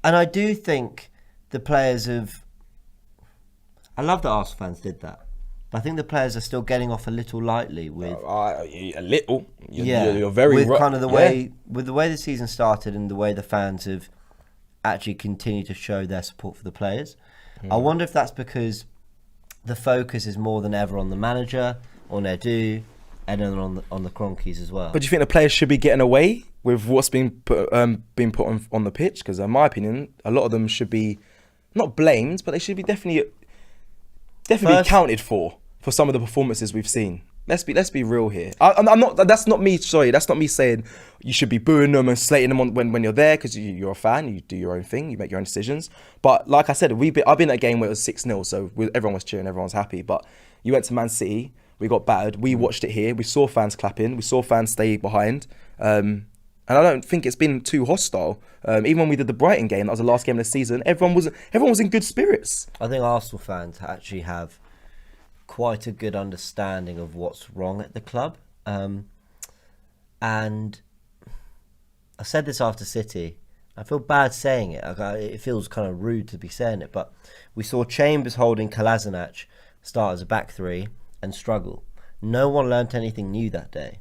I do think the players I love that Arsenal fans did that. But I think the players are still getting off a little lightly with... a little? You're very... With kind of the way... With the way the season started and the way the fans have actually continued to show their support for the players. I wonder if that's because the focus is more than ever on the manager, on Edu, and then on the Cronkies as well. But do you think the players should be getting away with what's being put on the pitch? Because in my opinion, a lot of them should be not blamed, but they should be definitely accounted for some of the performances we've seen. Let's be real here. I'm not. That's not me. Sorry, that's not me saying you should be booing them and slating them when you're there, because you're a fan. You do your own thing. You make your own decisions. But like I said, I've been at a game where it was 6-0, so everyone was cheering, everyone was happy. But you went to Man City, we got battered. We watched it here. We saw fans clapping. We saw fans stay behind. And I don't think it's been too hostile. Even when we did the Brighton game, that was the last game of the season. Everyone was in good spirits. I think Arsenal fans actually have quite a good understanding of what's wrong at the club. And I said this after City. I feel bad saying it. It feels kind of rude to be saying it, but we saw Chambers holding Kolasinac start as a back three and struggle. No one learnt anything new that day.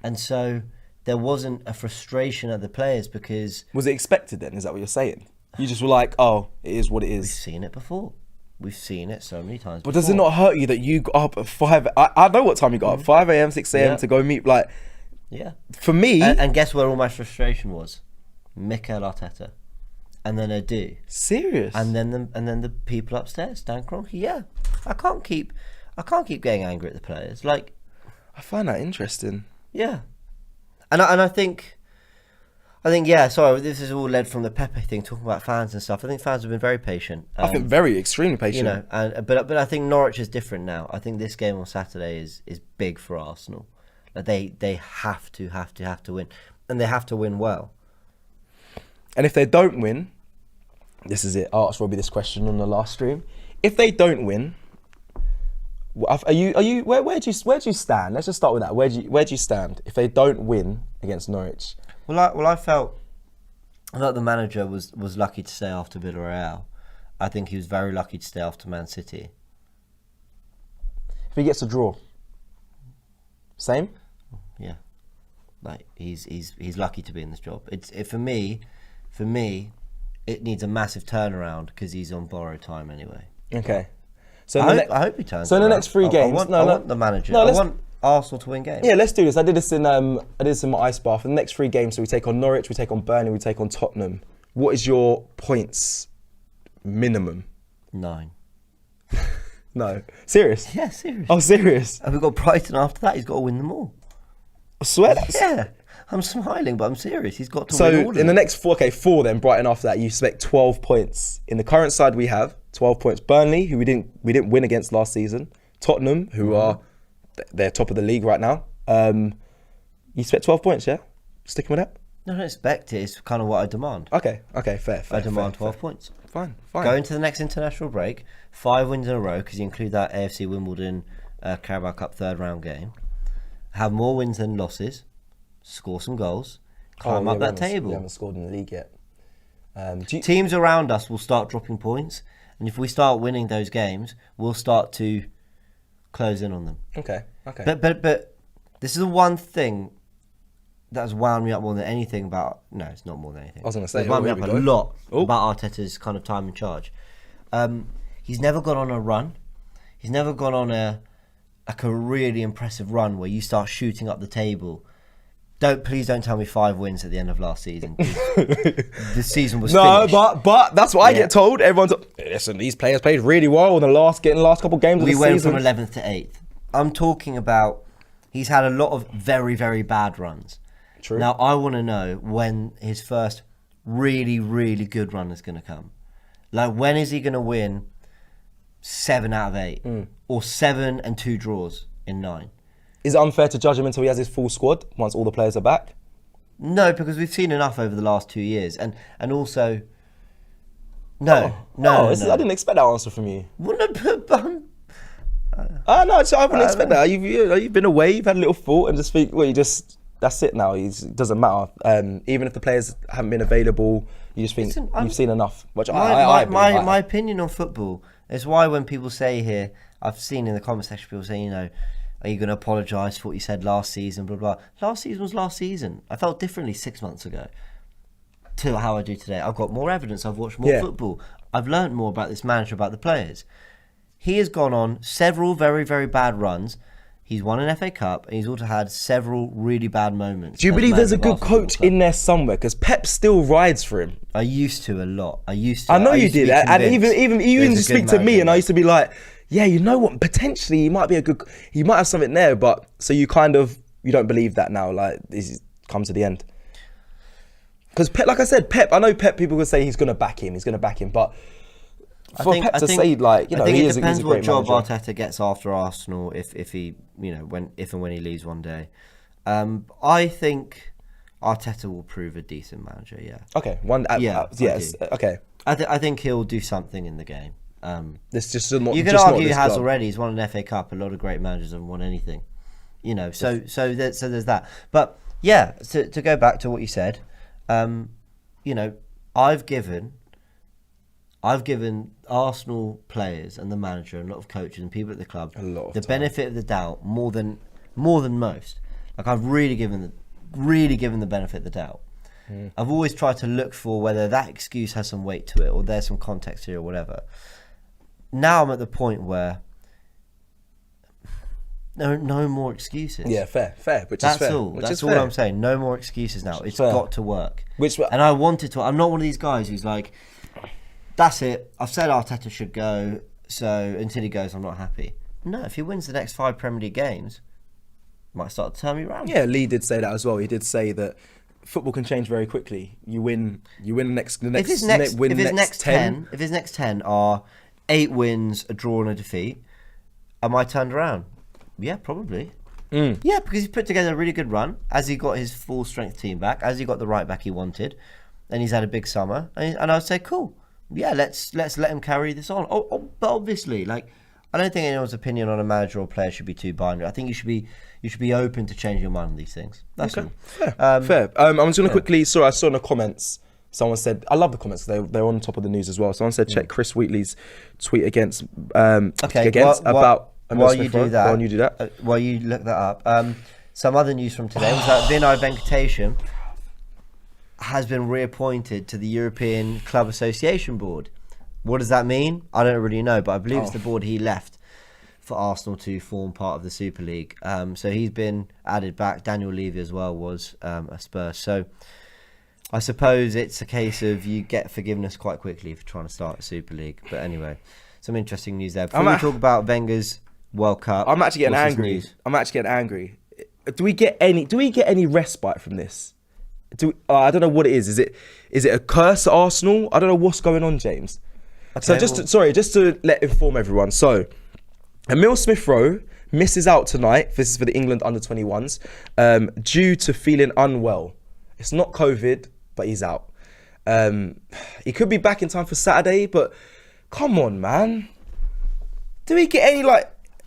And so there wasn't a frustration at the players because... Was it expected then? Is that what you're saying? You just were like, oh, it is what it is. We've seen it before. We've seen it so many times But before. does it not hurt you that you got up at 5... I know what time you got up. 5 a.m, 6 a.m. to go meet, like... Yeah. For me... And guess where all my frustration was? Mikel Arteta. And then Edu. Serious? And then the people upstairs, Dan Kroenke. Yeah. I can't keep getting angry at the players. Like... I find that interesting. Yeah. And I think, yeah, sorry, this is all led from the Pepe thing, talking about fans and stuff. I think fans have been very patient. I think extremely patient. But I think Norwich is different now. I think this game on Saturday is big for Arsenal. Like they have to win. And they have to win well. And if they don't win, this is it. I asked Robbie this question on the last stream. If they don't win, are you where do you stand? Let's just start with that. Where do you stand if they don't win against Norwich? I felt the manager was lucky to stay after Villarreal. I think he was very lucky to stay after Man City. If he gets a draw, same. Yeah, like he's lucky to be in this job. For me, it needs a massive turnaround because he's on borrowed time anyway. Okay. So I hope he turns. So in the next 3 games, I want the manager. I want Arsenal to win games. Yeah, let's do this. I did this in my ice bath. For the next 3 games, so we take on Norwich, we take on Burnley, we take on Tottenham. What is your points minimum? 9. No, serious? Yeah, serious. Oh, serious? And we've got Brighton after that. He's got to win them all. I swear. Yeah. I'm smiling, but I'm serious. He's got to win all So of in the them. next four, then Brighton after that, you expect 12 points. In the current side we have 12 points. Burnley, who we didn't win against last season. Tottenham, who are they're top of the league right now. You expect 12 points, yeah? Sticking with that? No, I don't expect it. It's kind of what I demand. Okay, fair. I demand 12 points. Fine. Go into the next international break, 5 wins in a row, because you include that AFC Wimbledon Carabao Cup third round game. Have more wins than losses, score some goals, climb up that table. We haven't scored in the league yet. Teams around us will start dropping points, and if we start winning those games, we'll start to close in on them. Okay. But this is the one thing that's wound me up more than anything about... No, it's not more than anything. I was going to say, it's wound me up a lot Oh. about Arteta's kind of time in charge. He's never gone on a run. He's never gone on a really impressive run where you start shooting up the table. Please don't tell me 5 wins at the end of last season. The season was finished. but that's what I get told. Everyone's listen. These players played really well in the last couple games of the season. We went from 11th to 8th. I'm talking about he's had a lot of very, very bad runs. True. Now I want to know when his first really, really good run is going to come. Like, when is he going to win 7 out of 8 or 7 and 2 draws in 9? Is it unfair to judge him until he has his full squad once all the players are back? No, because we've seen enough over the last 2 years, and also I no. didn't expect that answer from you. Well, no, but No, I wouldn't expect that. You've been away, you've had a little thought, and just think, that's it now. It doesn't matter. Even if the players haven't been available, you just think you've seen enough. Which my opinion on football is why when people say here, I've seen in the comment section people say, are you going to apologise for what you said last season, blah, blah. Last season was last season. I felt differently 6 months ago to how I do today. I've got more evidence. I've watched more football. I've learned more about this manager, about the players. He has gone on several very, very bad runs. He's won an FA Cup, and he's also had several really bad moments. Do you believe there's a good coach in there somewhere? Because Pep still rides for him. I used to a lot. I know you did, and even you used to speak to me, and I used to be like, yeah, you know what? Potentially, he might have something there, but so you don't believe that now. Like, this comes to the end. Because Pep, like I said, I know Pep. People will say he's going to back him. But for Pep to say, he is a great manager. What job Arteta gets after Arsenal if he, when he leaves one day. I think Arteta will prove a decent manager. Yeah. Okay. Yes. Okay. I think he'll do something in the game. This just not. You could argue he has already. He's won an FA Cup. A lot of great managers haven't won anything. So there's that. But yeah, to go back to what you said, I've given Arsenal players and the manager and a lot of coaches and people at the club the benefit of the doubt more than most. Like, I've really given the benefit of the doubt. I've always tried to look for whether that excuse has some weight to it or there's some context here or whatever. Now I'm at the point where no more excuses. Yeah, fair. That's all I'm saying. No more excuses now. It's got to work. And I want it to. I'm not one of these guys who's like, that's it. I've said Arteta should go, so until he goes, I'm not happy. No, if he wins the next 5 Premier League games, might start to turn me around. Yeah, Lee did say that as well. He did say that football can change very quickly. You win the next. If his next 10 are 8 wins, a draw, and a defeat, am I turned around? Yeah, probably. Yeah, because he's put together a really good run as he got his full strength team back, as he got the right back he wanted, and he's had a big summer. And I'd say, cool. Yeah, let's let him carry this on. But obviously, like, I don't think anyone's opinion on a manager or player should be too binary. I think you should be open to changing your mind on these things. That's all. Fair. I'm just going to quickly. Sorry, I saw in the comments. Someone said, I love the comments. They're on top of the news as well. Someone said, check Chris Wheatley's tweet against about. While you do that, while you look that up, some other news from today was that Vinay Venkatesham has been reappointed to the European Club Association Board. What does that mean? I don't really know, but I believe it's the board he left for Arsenal to form part of the Super League. So he's been added back. Daniel Levy as well was a Spurs. So I suppose it's a case of you get forgiveness quite quickly for trying to start a Super League. But anyway, some interesting news there. Before we talk about Wenger's World Cup, I'm actually getting angry. Do we get any respite from this? I don't know what it is. Is it a curse at Arsenal? I don't know what's going on, James. Okay, so just to inform everyone. So, Emile Smith-Rowe misses out tonight. This is for the England under-21s due to feeling unwell. It's not COVID, but he's out. He could be back in time for Saturday, but come on, man. Do we get any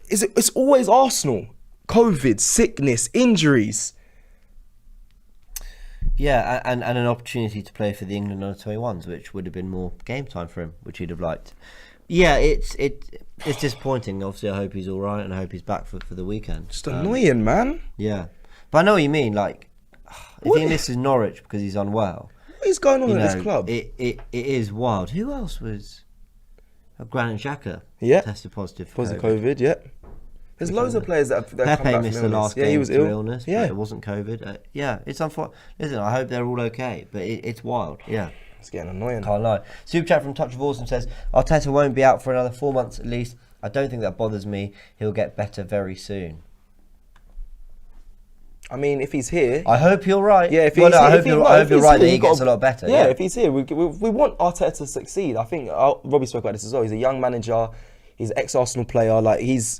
it's always Arsenal. COVID, sickness, injuries. Yeah, and an opportunity to play for the England under-21s, which would have been more game time for him, which he'd have liked. Yeah, it's disappointing. Obviously, I hope he's all right, and I hope he's back for the weekend. Just annoying, man. Yeah, but I know what you mean. Like, I think this is Norwich because he's unwell. What is going on at this club? It is wild. Who else was? Granit Xhaka tested positive for COVID. Yeah. There's loads of players that come back Pepe missed the last game he was ill. ill. Illness, but it wasn't COVID. It's unfortunate. Listen, I hope they're all okay, but it's wild. Yeah. It's getting annoying. Can't lie. Super chat from Touch of Awesome says, Arteta won't be out for another 4 months at least. I don't think that bothers me. He'll get better very soon. I mean, if he's here... I hope you're right. Yeah, I hope you're right that he gets a lot better. Yeah, if he's here, we want Arteta to succeed. I think Robbie spoke about this as well. He's a young manager. He's an ex-Arsenal player.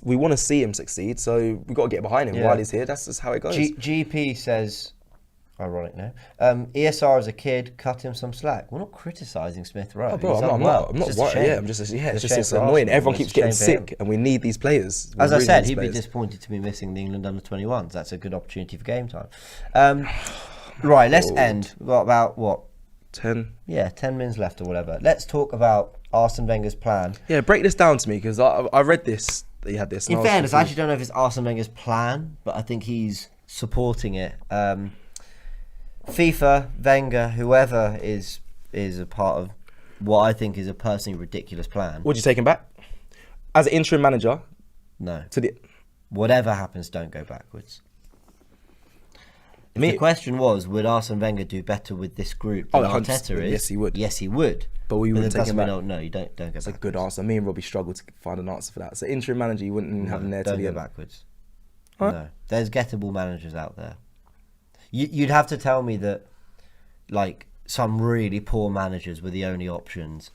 We want to see him succeed, so we've got to get behind him while he's here. That's just how it goes. GP says... Ironic, no. ESR as a kid, cut him some slack. We're not criticising Smith-Rowe. Oh, bro, I'm not worried. Yeah, it's just annoying. Everyone keeps getting sick, and we need these players. As I said, he'd be disappointed to be missing the England under-21s. That's a good opportunity for game time. Right, let's end. We've got about, what? 10? Yeah, 10 minutes left or whatever. Let's talk about Arsene Wenger's plan. Yeah, break this down to me, because I read this, that he had this. In fairness, I actually don't know if it's Arsene Wenger's plan, but I think he's supporting it. FIFA, Wenger, whoever is a part of what I think is a personally ridiculous plan. Would you take him back? As an interim manager? No. Whatever happens, don't go backwards. The question was, would Arsene Wenger do better with this group than Arteta is? Yes, he would. Yes, he would. But we wouldn't take him back. No, you don't go backwards. That's a good answer. Me and Robbie struggled to find an answer for that. So interim manager, you wouldn't have him there to the end. Don't go backwards. Huh? No. There's gettable managers out there. You'd have to tell me that, some really poor managers were the only options,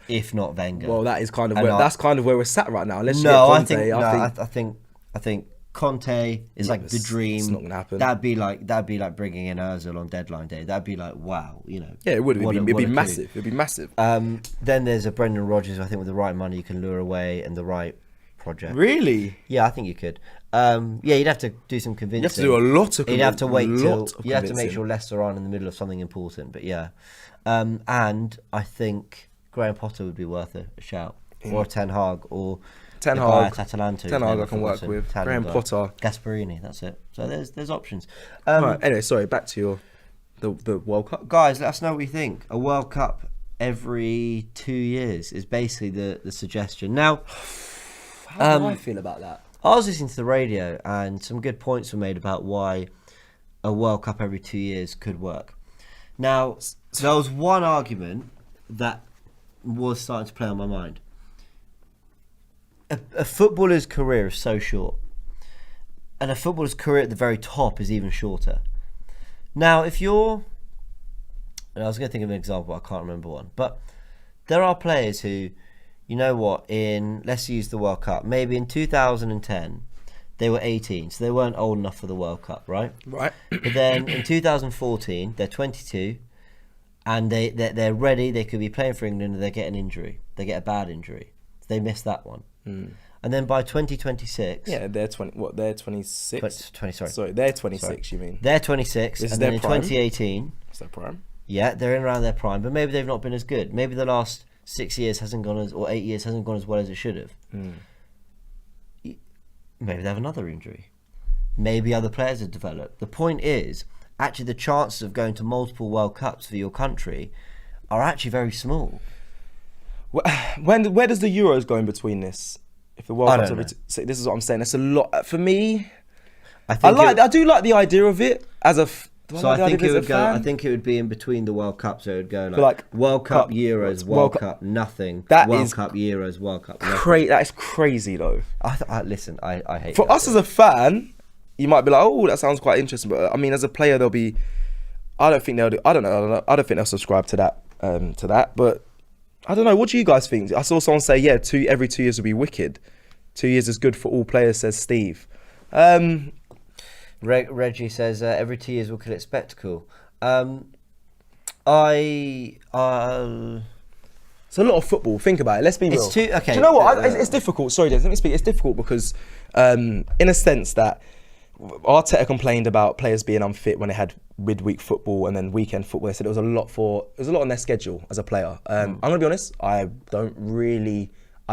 if not Wenger. Well, that's kind of where we're sat right now. Unless I think Conte is the dream. It's not gonna happen. That'd be like bringing in Ozil on deadline day. That'd be like, wow, Yeah, it would. It'd be massive. It'd be massive. Then there's a Brendan Rodgers. I think with the right money you can lure away and the right project. Really? Yeah, I think you could. You'd have to do some convincing. You have to do a lot of convincing. You'd have to wait till... You have to make sure Leicester aren't in the middle of something important, but yeah. And I think Graham Potter would be worth a shout. Or Ten Hag, or... Ten Hag. Atalanta. Ten Hag I can work with. Graham Potter. Gasparini, that's it. So there's options. Right, anyway, sorry, back to the World Cup. Guys, let us know what you think. A World Cup every 2 years is basically the suggestion. Now... How do I feel about that? I was listening to the radio and some good points were made about why a World Cup every 2 years could work. Now, there was one argument that was starting to play on my mind. A footballer's career is so short. And a footballer's career at the very top is even shorter. Now, if you're... And I was going to think of an example, I can't remember one. But there are players who... You know what, let's use the World Cup. Maybe in 2010, they were 18, so they weren't old enough for the World Cup, right? Right. But then in 2014, they're 22, and they're ready. They could be playing for England, and they get an injury. They get a bad injury. They miss that one. And then by 2026... Yeah, they're 20... What, they're 26? 20, sorry. Sorry, they're 26, you mean? They're 26, this and is then their in prime? 2018... Is their prime? Yeah, they're in around their prime, but maybe they've not been as good. Maybe the last... 6 years hasn't gone or 8 years hasn't gone as well as it should have. Maybe they have another injury. Maybe other players have developed. The point is, actually, the chances of going to multiple World Cups for your country are actually very small. Where does the Euros go in between this? If the World Cups this is what I'm saying. That's a lot for me. I do like the idea of it as a. I think it would go. I think it would be in between the World Cups. So it would go like World Cup, Euros, World Cup, nothing. World Cup, Euros, World Cup. That is crazy though. Listen, I hate. For us as a fan, you might be like, oh, that sounds quite interesting. But I mean, as a player, they'll be. I don't think they'll do. I don't know. I don't think they'll subscribe to that. But I don't know. What do you guys think? I saw someone say, yeah, every 2 years will be wicked. 2 years is good for all players, says Steve. Reggie says every 2 years will kill its spectacle. It's a lot of football. Think about it. Let's be real. Okay. Do you know what? It's difficult. Sorry, James. Let me speak. It's difficult because, in a sense, that Arteta complained about players being unfit when they had midweek football and then weekend football. They said it was a lot on their schedule as a player. I'm gonna be honest. I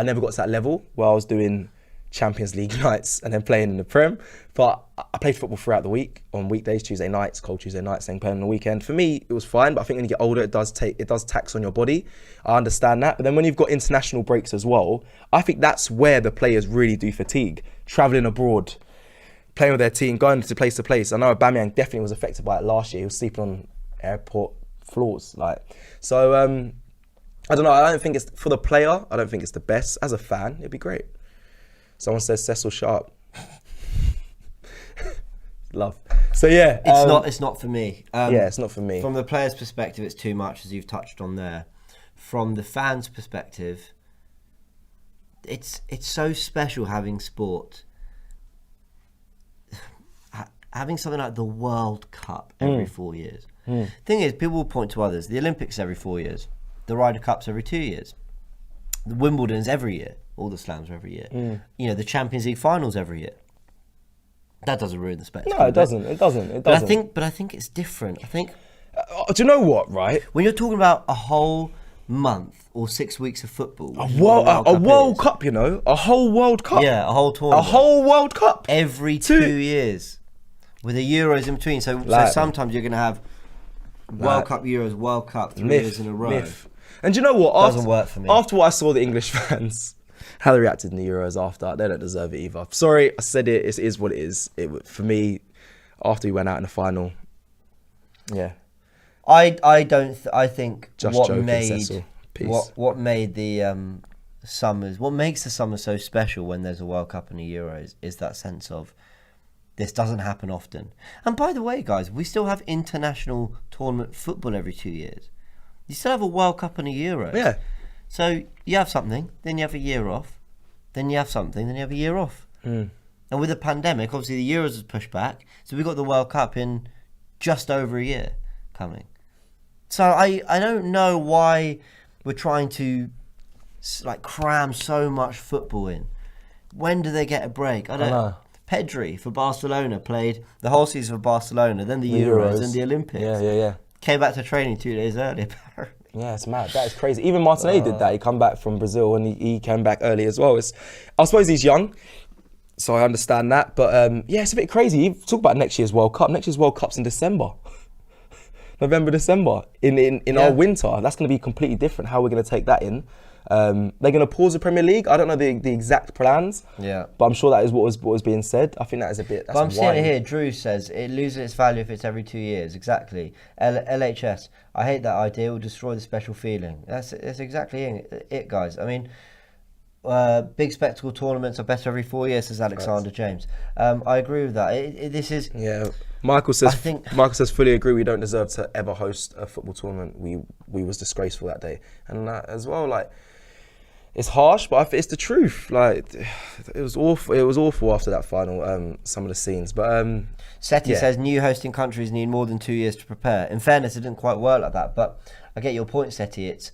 never got to that level where I was doing Champions League nights and then playing in the Prem. But I played football throughout the week, on weekdays, Tuesday nights, cold Tuesday nights, then playing on the weekend. For me, it was fine, but I think when you get older, it does tax on your body. I understand that. But then when you've got international breaks as well, I think that's where the players really do fatigue. Travelling abroad, playing with their team, going to place. I know Aubameyang definitely was affected by it last year. He was sleeping on airport floors. I don't know. I don't think it's, for the player, I don't think it's the best. As a fan, it'd be great. Someone says Cecil Sharp. Love. So yeah. It's not for me. It's not for me. From the player's perspective, it's too much, as you've touched on there. From the fan's perspective, it's so special having sport. Having something like the World Cup every 4 years. Thing is, people will point to others. The Olympics every 4 years. The Ryder Cups every 2 years. The Wimbledon's every year. All the slams are every year. You know, the Champions League finals every year. That doesn't ruin the spectacle. No, it doesn't. It doesn't. But I think it's different. I think. Do you know what? Right. When you're talking about a whole month or 6 weeks of football, a World Cup, you know, a whole World Cup. Yeah, a whole tournament. A whole World Cup every 2 years, with the Euros in between. So sometimes you're going to have World Cup, Euros, World Cup 3 years in a row. And do you know what? Doesn't work for me. After what I saw the English fans, how they reacted in the Euros after, they don't deserve it either. Sorry, I said it. It is what it is. For me, after we went out in the final, yeah. I think Just what joking, made Cecil. Peace. what made the summers, what makes the summer so special when there's a World Cup and a Euros is that sense of this doesn't happen often. And by the way, guys, we still have international tournament football every 2 years. You still have a World Cup and a Euros. Yeah. So you have something, then you have a year off, then you have something, then you have a year off. And with the pandemic, obviously the Euros was pushed back, so we got the World Cup in just over a year coming. So I don't know why we're trying to cram so much football in. When do they get a break? I don't know. Pedri for Barcelona played the whole season for Barcelona, then the Euros and the Olympics. Yeah. Came back to training 2 days early, apparently. Yeah, it's mad. That is crazy. Even Martinelli did that. He come back from Brazil and he came back early as well. I suppose he's young, so I understand that. But it's a bit crazy. You talk about next year's World Cup. Next year's World Cup's in December. November, December. In our winter. That's going to be completely different how we're going to take that in. They're going to pause the Premier League. I don't know the exact plans. Yeah. But I'm sure that is what was being said. I think that is a bit. That's but I'm seeing it here. Drew says it loses its value if it's every 2 years. Exactly. LHS. I hate that idea. It will destroy the special feeling. That's exactly it, guys. I mean, big spectacle tournaments are better every 4 years, says Alexander James. I agree with that. This is. Yeah. Michael says fully agree. We don't deserve to ever host a football tournament. We was disgraceful that day, and that as well. It's harsh, but I think it's the truth. It was awful. It was awful after that final. Some of the scenes, but Seti says new hosting countries need more than 2 years to prepare. In fairness, it didn't quite work like that, but I get your point, Seti. It's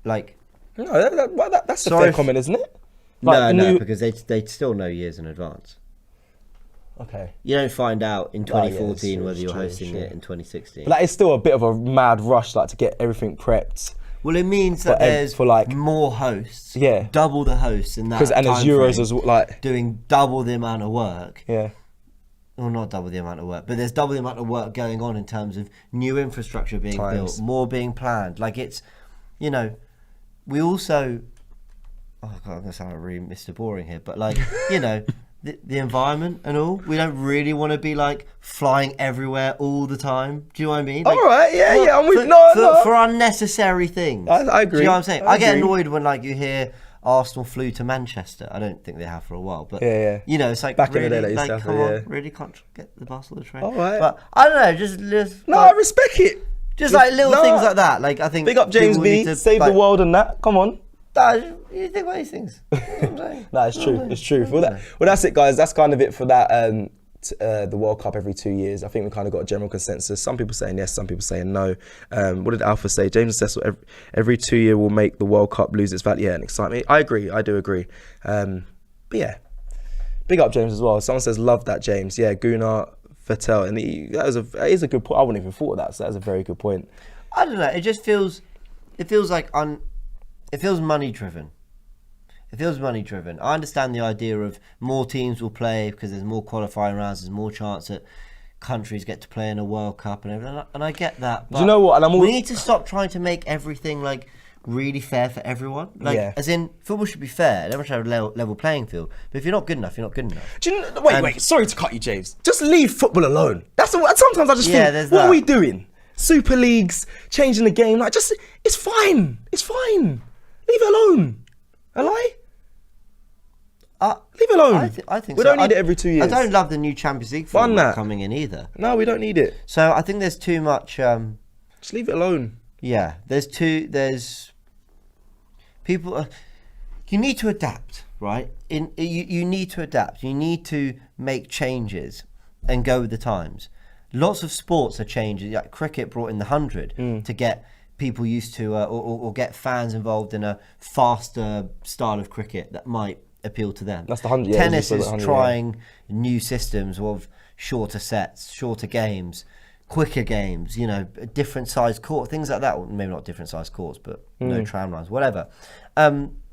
like that's a fair comment, isn't it? No, because they still know years in advance. Okay. You don't find out in 2014 whether you're hosting it in 2016. But it's still a bit of a mad rush, to get everything prepped. Well, it means that there's more hosts. Yeah. Double the hosts in that time. And there's Euros as well, doing double the amount of work. Yeah. Well, not double the amount of work, but there's double the amount of work going on in terms of new infrastructure being built, more being planned. It's, we also. Oh God, I'm gonna sound like really Mr. Boring here, but the environment and all. We don't really want to be flying everywhere all the time. Do you know what I mean? All right, yeah. I'm with for unnecessary things. I agree. Do you know what I'm saying? I get annoyed when you hear, Arsenal flew to Manchester. I don't think they have for a while, but you know, it's like Back really, in the day, they used to like, have come it, on, really can't get the Barcelona train. All right. But I don't know, just No, like, I respect it. just like little things like that. Like I think Big up James people B. need to, Save like, the world and that. Come on. You think about these things. You know what I'm saying? No, it's true. It's true. Well, that's it, guys. That's kind of it for that. The World Cup every 2 years. I think we kind of got a general consensus. Some people saying yes, some people saying no. What did Alpha say? James and Cecil, every 2 year will make the World Cup lose its value. Yeah, and excitement. I agree. I do agree. But yeah, big up James as well. Someone says love that, James. Yeah, Gunnar Vettel, and that is a good point. I wouldn't even thought of that. So that's a very good point. I don't know. It just feels. It feels like it feels money driven. It feels money driven. I understand the idea of more teams will play because there's more qualifying rounds, there's more chance that countries get to play in a World Cup and everything. And I get that. But do you know what? And we need to stop trying to make everything like really fair for everyone. Like, as in, football should be fair. Everyone should have a level playing field. But if you're not good enough, you're not good enough. Do you know, wait. Sorry to cut you, James. Just leave football alone. Sometimes I just think, what are we doing? Super leagues, changing the game. Like, just it's fine. It's fine. Leave it alone. A lie? Leave it alone. I think we don't need it every 2 years. I don't love the new Champions League format coming in either. No, we don't need it. So I think there's too much. Just leave it alone. Yeah, there's people. You need to adapt, right? You need to adapt. You need to make changes and go with the times. Lots of sports are changing. Like cricket brought in the 100 to get people used to, or get fans involved in a faster style of cricket that might appeal to them. That's the 100. Tennis is trying new systems of shorter sets, shorter games, quicker games. You know, different size court, things like that. Well, maybe not different size courts, but no tram lines, whatever.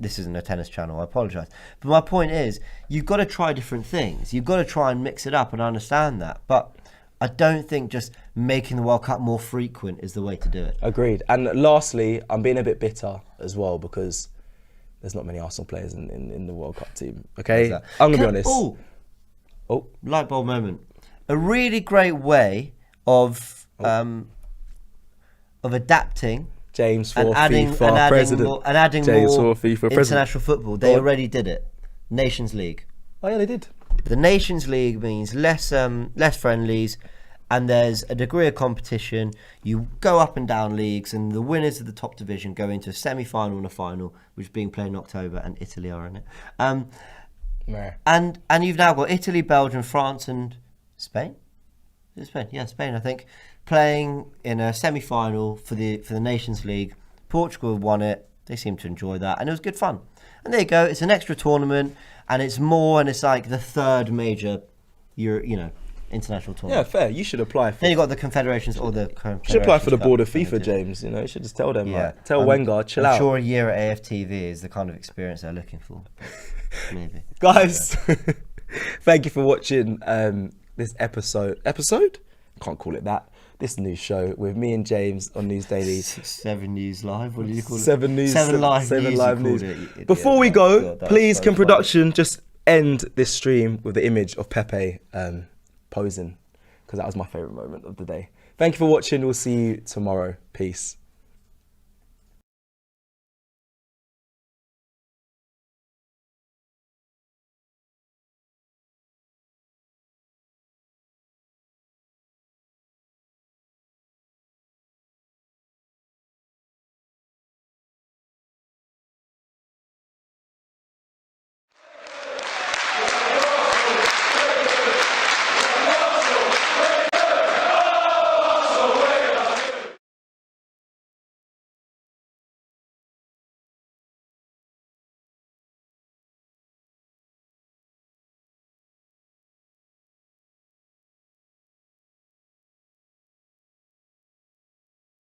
This isn't a tennis channel. I apologise, but my point is, you've got to try different things. You've got to try and mix it up, and I understand that, but I don't think just making the World Cup more frequent is the way to do it. Agreed. And lastly, I'm being a bit bitter as well because there's not many Arsenal players in the World Cup team. Okay, I'm gonna be honest. Oh, light bulb moment. A really great way of adapting. James for and adding, FIFA and adding president. More, and adding James more for FIFA international football. They already did it. Nations League. Oh yeah, they did. The Nations League means less friendlies, and there's a degree of competition. You go up and down leagues, and the winners of the top division go into a semi-final and a final, which is being played in October, and Italy are in it. And you've now got Italy, Belgium, France, and Spain. Is it Spain? Yeah, Spain. I think playing in a semi-final for the Nations League. Portugal won it. They seemed to enjoy that, and it was good fun. And there you go. It's an extra tournament, and it's like the third major, international tournament. Yeah, fair. You should apply. Then you got the confederations or the. You should apply for the board of FIFA, James. You know, you should just tell them. Yeah. Tell Wenger, chill out. I'm sure a year at AFTV is the kind of experience they're looking for. Maybe. Guys, thank you for watching this episode. Can't call it that. This new show with me and James on News Daily. 7 News Live. What do you call it? 7 News. 7 Live. 7 News, Live News. Before we go, please can production just end this stream with the image of Pepe posing, because that was my favourite moment of the day. Thank you for watching. We'll see you tomorrow. Peace.